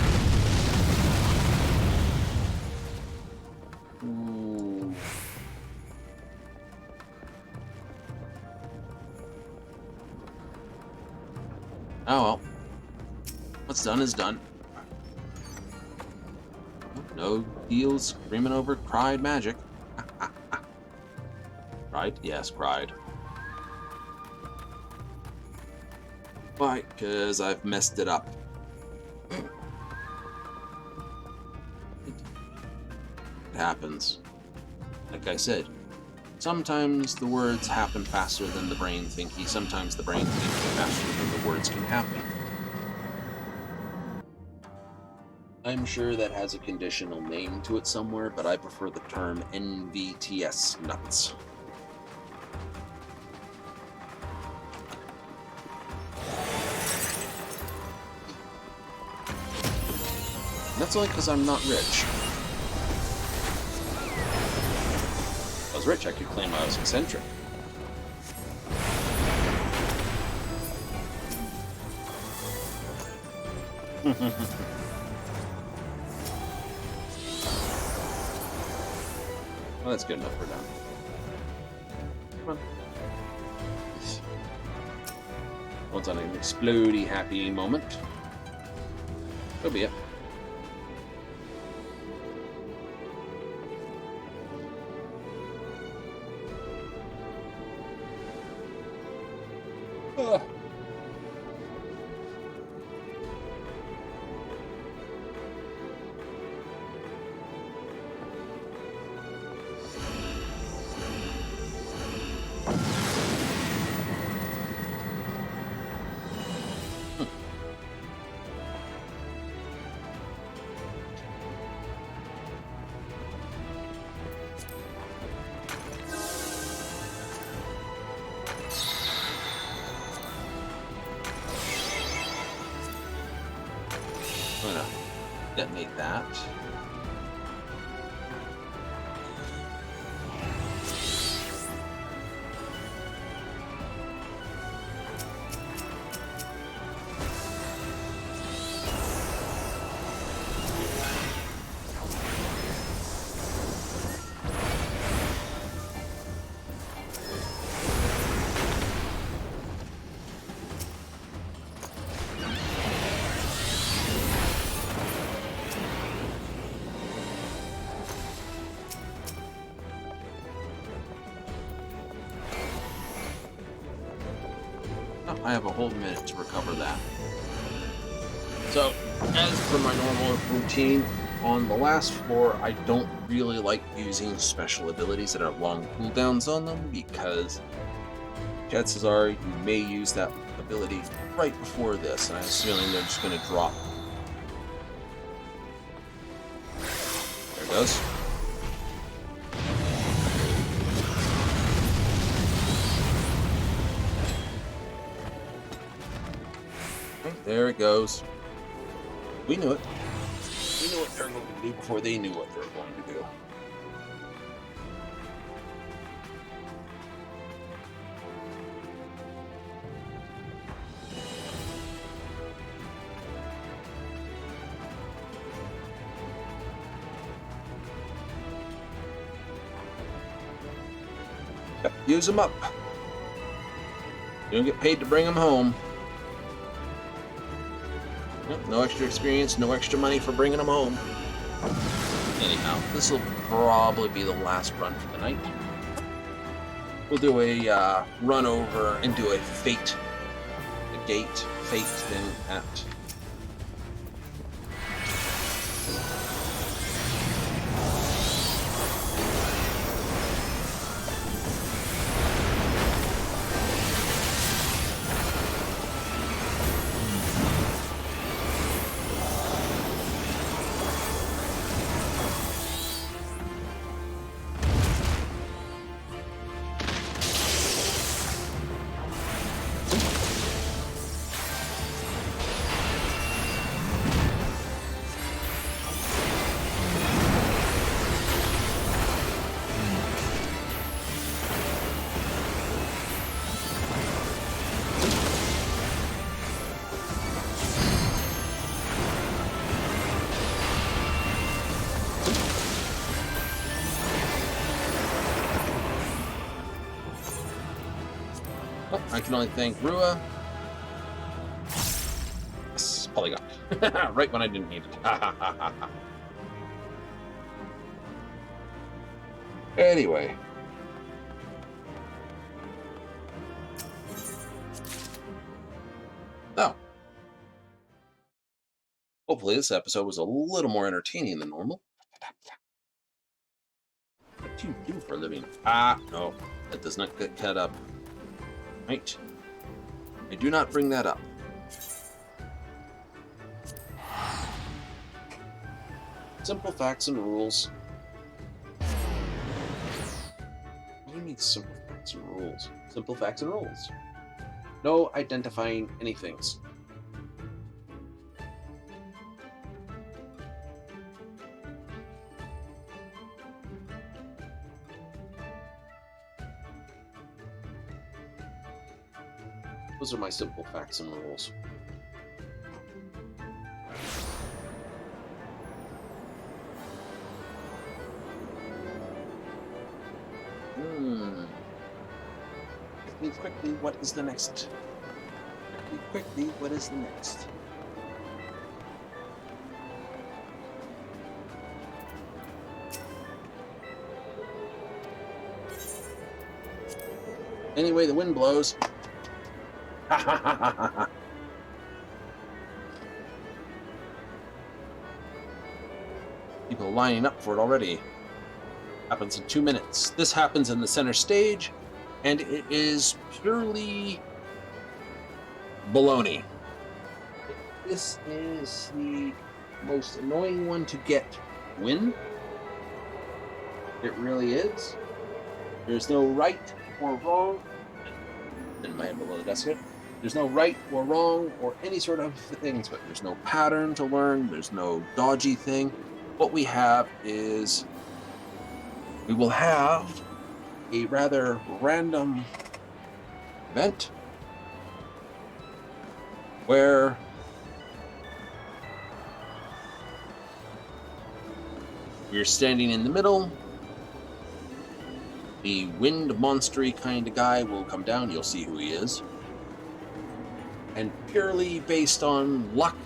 Ooh. Oh well. What's done is done. No heels screaming over cried magic. Cried? Yes, cried. Why? Because I've messed it up. It happens. Like I said, sometimes the words happen faster than the brain thinking. Sometimes the brain thinking faster than the words can happen. I'm sure that has a conditional name to it somewhere, but I prefer the term NVTS nuts. That's only because I'm not rich. If I was rich, I could claim I was eccentric. Well, that's good enough for now. Come on. Once on an explodey happy moment. So be it. Ugh. I'm gonna detonate that. I have a whole minute to recover that. So, as per my normal routine, on the last floor, I don't really like using special abilities that have long cooldowns on them because chances are you may use that ability right before this, and I have a feeling they're just going to drop. There it goes. There it goes. We knew it. We knew what they were going to do before they knew what they were going to do. Yep, use them up. You don't get paid to bring them home. No extra experience, no extra money for bringing them home. Anyhow, this will probably be the last run for the night. We'll do a run over and do a fate thing at I can only thank Rua. polygon. Right when I didn't need it. Anyway. Oh. Hopefully this episode was a little more entertaining than normal. What do you do for a living? No. That does not get cut up. Right. I do not bring that up. Simple facts and rules. What do you mean simple facts and rules? Simple facts and rules. No identifying anythings. Those are my simple facts and rules. Quickly, what is the next? Quickly, what is the next? Anyway, the wind blows. People lining up for it already. Happens in 2 minutes. This happens in the center stage, and it is purely baloney. This is the most annoying one to get win. It really is. There's no right or wrong. In my head below the desk here. There's no right or wrong or any sort of things, but there's no pattern to learn. There's no dodgy thing. What we have is we will have a rather random event where we're standing in the middle. The wind monstery kind of guy will come down. You'll see who he is. And purely based on luck,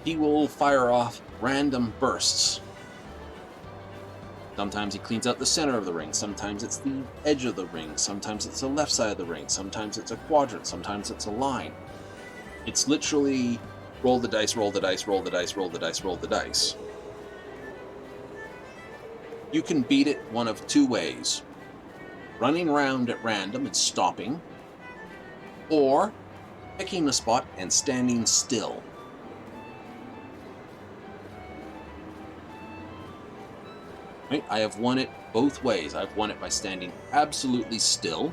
he will fire off random bursts. Sometimes he cleans out the center of the ring. Sometimes it's the edge of the ring. Sometimes it's the left side of the ring. Sometimes it's a quadrant. Sometimes it's a line. It's literally roll the dice, roll the dice, roll the dice, roll the dice, roll the dice. You can beat it one of two ways. Running around at random and stopping, or picking a spot and standing still. Right? I have won it both ways. I've won it by standing absolutely still,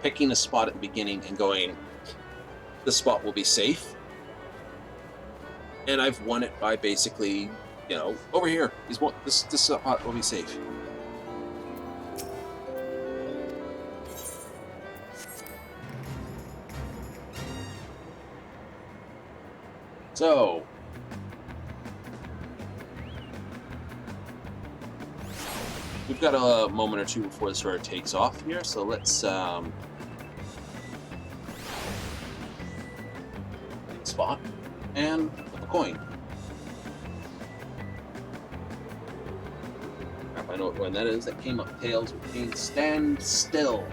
picking a spot at the beginning and going, this spot will be safe. And I've won it by basically, over here, this spot will be safe. So, we've got a moment or two before this sort of takes off here, so let's spot and flip a coin. Crap, I know what one that is. That came up tails, which means stand still.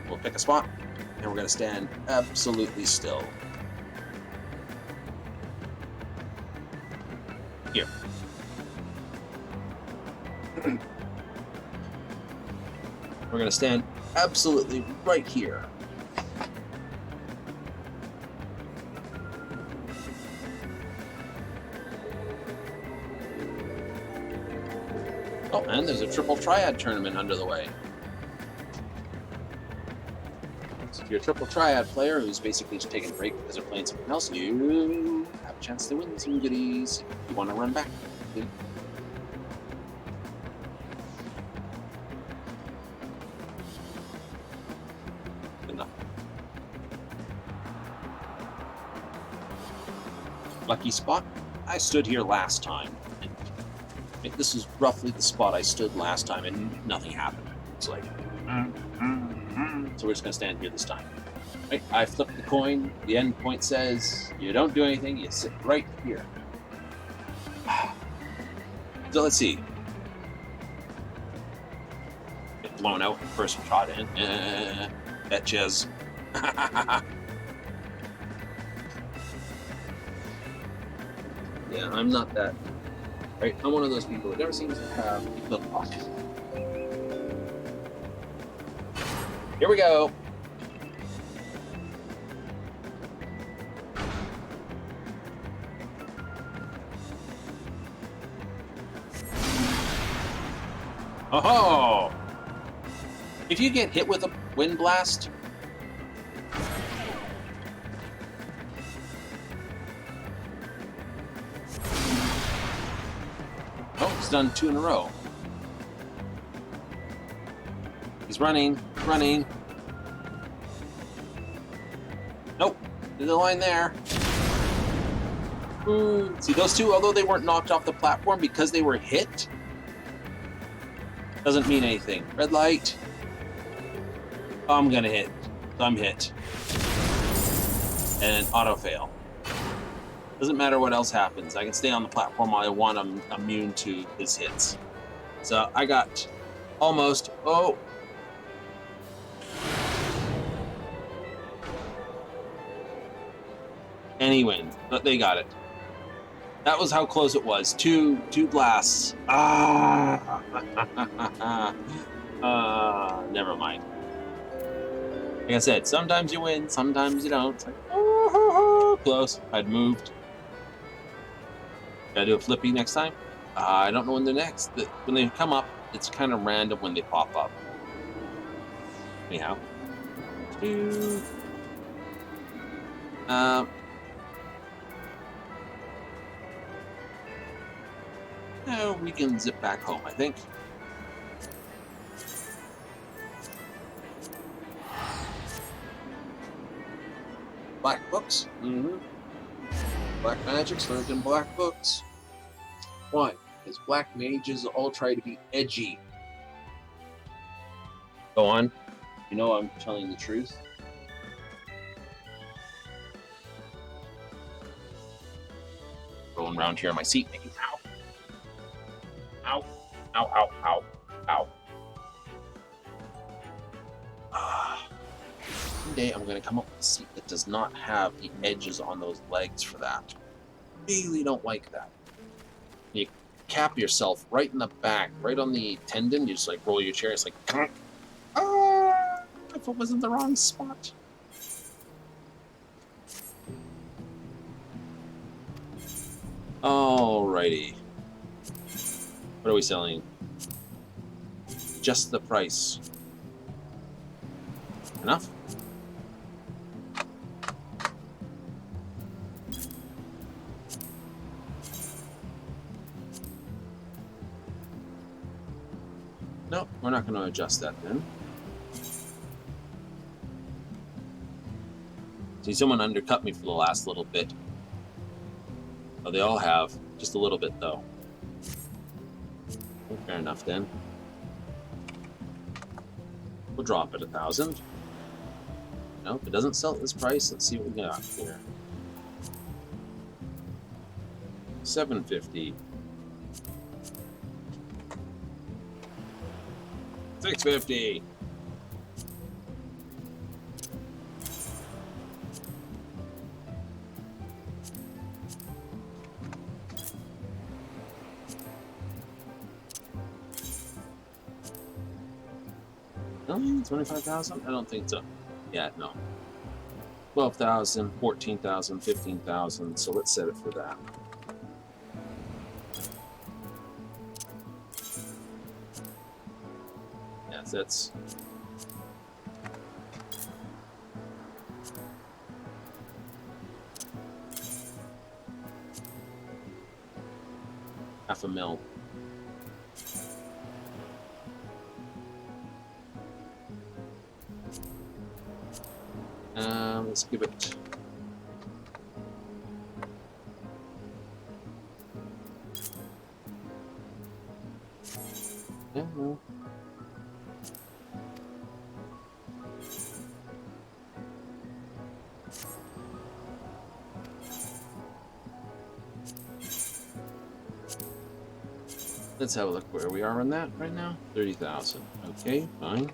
We'll pick a spot, and we're going to stand absolutely still. Here. We're going to stand absolutely right here. Oh, and there's a triple triad tournament under the way. So if you're a triple triad player who's basically just taking a break because they're playing something else, you have a chance to win some goodies. You want to run back. Good enough. Lucky spot. I stood here last time. This is roughly the spot I stood last time, and nothing happened. It's like, so we're just gonna stand here this time. Right? I flip the coin. The end point says you don't do anything. You sit right here. So let's see. Get blown out first shot in. Betches. Yeah, I'm not that. Right? I'm one of those people that never seems to have the luck. Here we go. Oh! If you get hit with a wind blast, oh, he's done 2 in a row. He's running. Nope, there's a line there. Ooh. See, those two, although they weren't knocked off the platform because they were hit, doesn't mean anything. Red light. Oh, I'm gonna hit. I'm hit. And auto fail. Doesn't matter what else happens. I can stay on the platform while I want. I'm immune to his hits. So I got almost. Oh. And he wins. But they got it. That was how close it was. Two blasts. Never mind. Like I said, sometimes you win, sometimes you don't. It's like, close. I'd moved. Gotta do a flippy next time. I don't know when they're next. When they come up, it's kind of random when they pop up. Anyhow. We can zip back home, I think. Black books? Mm-hmm. Black magics learned in black books. Why? Because black mages all try to be edgy. Go on. You know I'm telling the truth. Rolling around here on my seat, making ow. Ow. Ow, ow, ow, ow. One day I'm going to come up with a seat that does not have the edges on those legs for that. Really don't like that. You cap yourself right in the back, right on the tendon. You just like roll your chair. It's like, if it wasn't the wrong spot. Alrighty. What are we selling? Just the price. Enough? No, we're not going to adjust that then. See, someone undercut me for the last little bit. Oh, they all have. Just a little bit, though. Fair enough, then. We'll drop it 1,000. Nope, it doesn't sell at this price. Let's see what we got here. 750. 650. No, 25,000? I don't think so. Yeah, no. 12,000, 14,000, 15,000. So let's set it for that. Yes, that's. Half a mil. Let's give it. Yeah, no. Let's have a look where we are on that right now. 30,000. Okay, fine.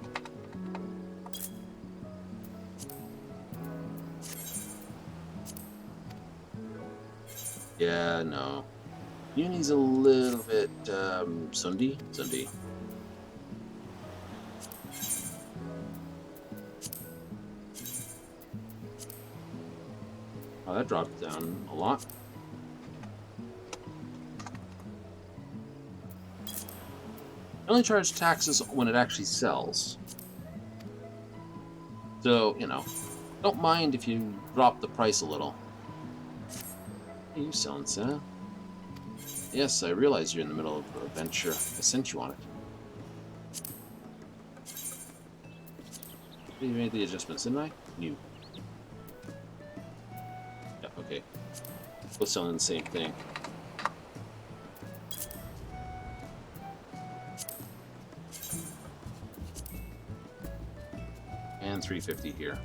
Yeah, no. Uni's a little bit Sundi. Oh, that dropped down a lot. I only charge taxes when it actually sells. So, you know, don't mind if you drop the price a little. Hey, you selling, Sam? Yes, I realize you're in the middle of a venture. I sent you on it. You made the adjustments, didn't I? New. Yeah, okay. Both selling the same thing. And 350 here.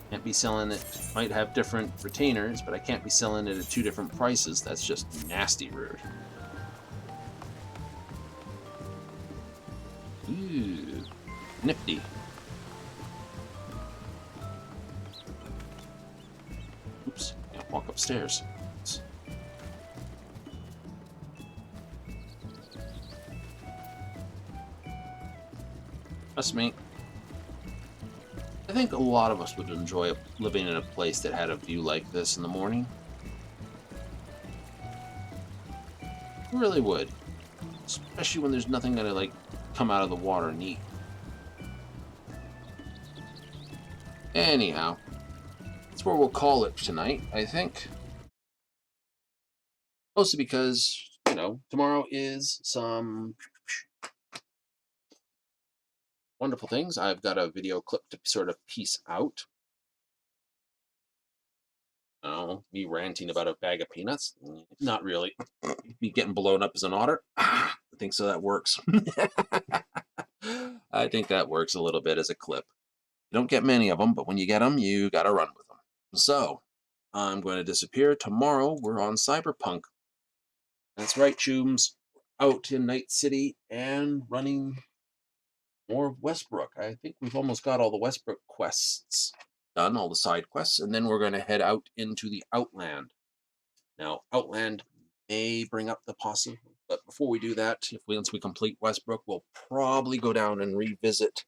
Can't be selling it. Might have different retainers, but I can't be selling it at 2 different prices. That's just nasty rude. Ooh, nifty. Oops, can't walk upstairs. Trust me. I think a lot of us would enjoy living in a place that had a view like this in the morning. We really would. Especially when there's nothing gonna, like, come out of the water and eat. Anyhow, that's where we'll call it tonight, I think. Mostly because, you know, tomorrow is some wonderful things. I've got a video clip to sort of piece out. Oh, me ranting about a bag of peanuts? Not really. Me getting blown up as an otter? I think so. That works. I think that works a little bit as a clip. You don't get many of them, but when you get them, you got to run with them. So, I'm going to disappear. Tomorrow, we're on Cyberpunk. That's right, Chooms. Out in Night City and running more of Westbrook. I think we've almost got all the Westbrook quests done, all the side quests, and then we're going to head out into the Outland. Now, Outland may bring up the posse, but before we do that, once we complete Westbrook, we'll probably go down and revisit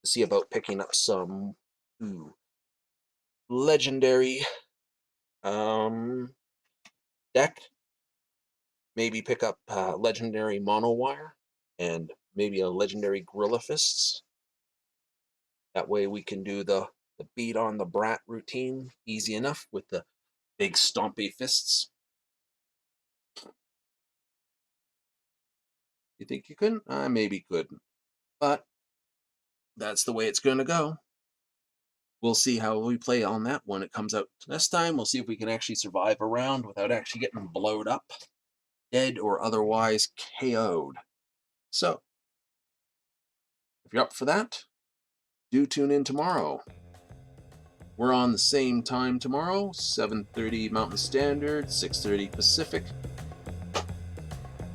to see about picking up some legendary deck. Maybe pick up legendary monowire and maybe a legendary gorilla fists. That way we can do the beat on the brat routine easy enough with the big stompy fists. You think you couldn't? I maybe couldn't. But that's the way it's going to go. We'll see how we play on that when it comes out next time. We'll see if we can actually survive a round without actually getting blowed up, dead, or otherwise KO'd. So, if you're up for that, do tune in tomorrow. We're on the same time tomorrow, 7:30 Mountain Standard, 6:30 Pacific.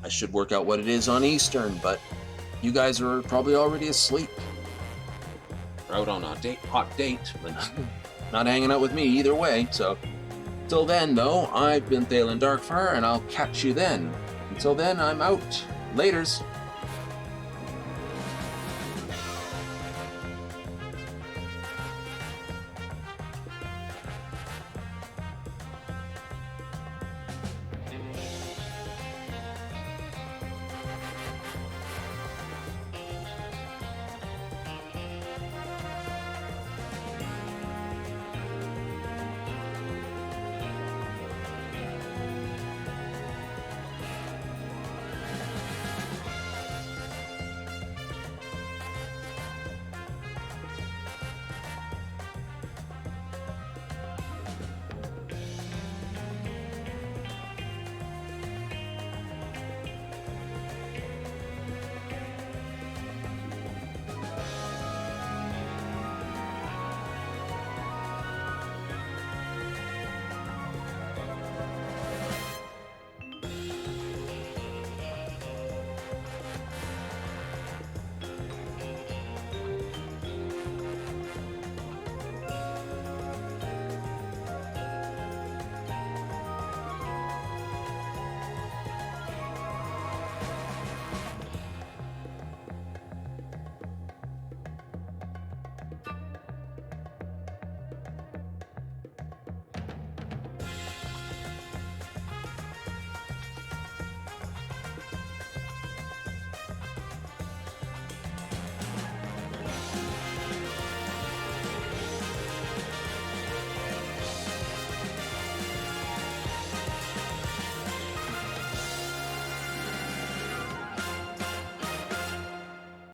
I should work out what it is on Eastern, but you guys are probably already asleep. We're out on a hot date, but not hanging out with me either way. So, till then, though, I've been Thalen Darkfire, and I'll catch you then. Until then, I'm out. Laters.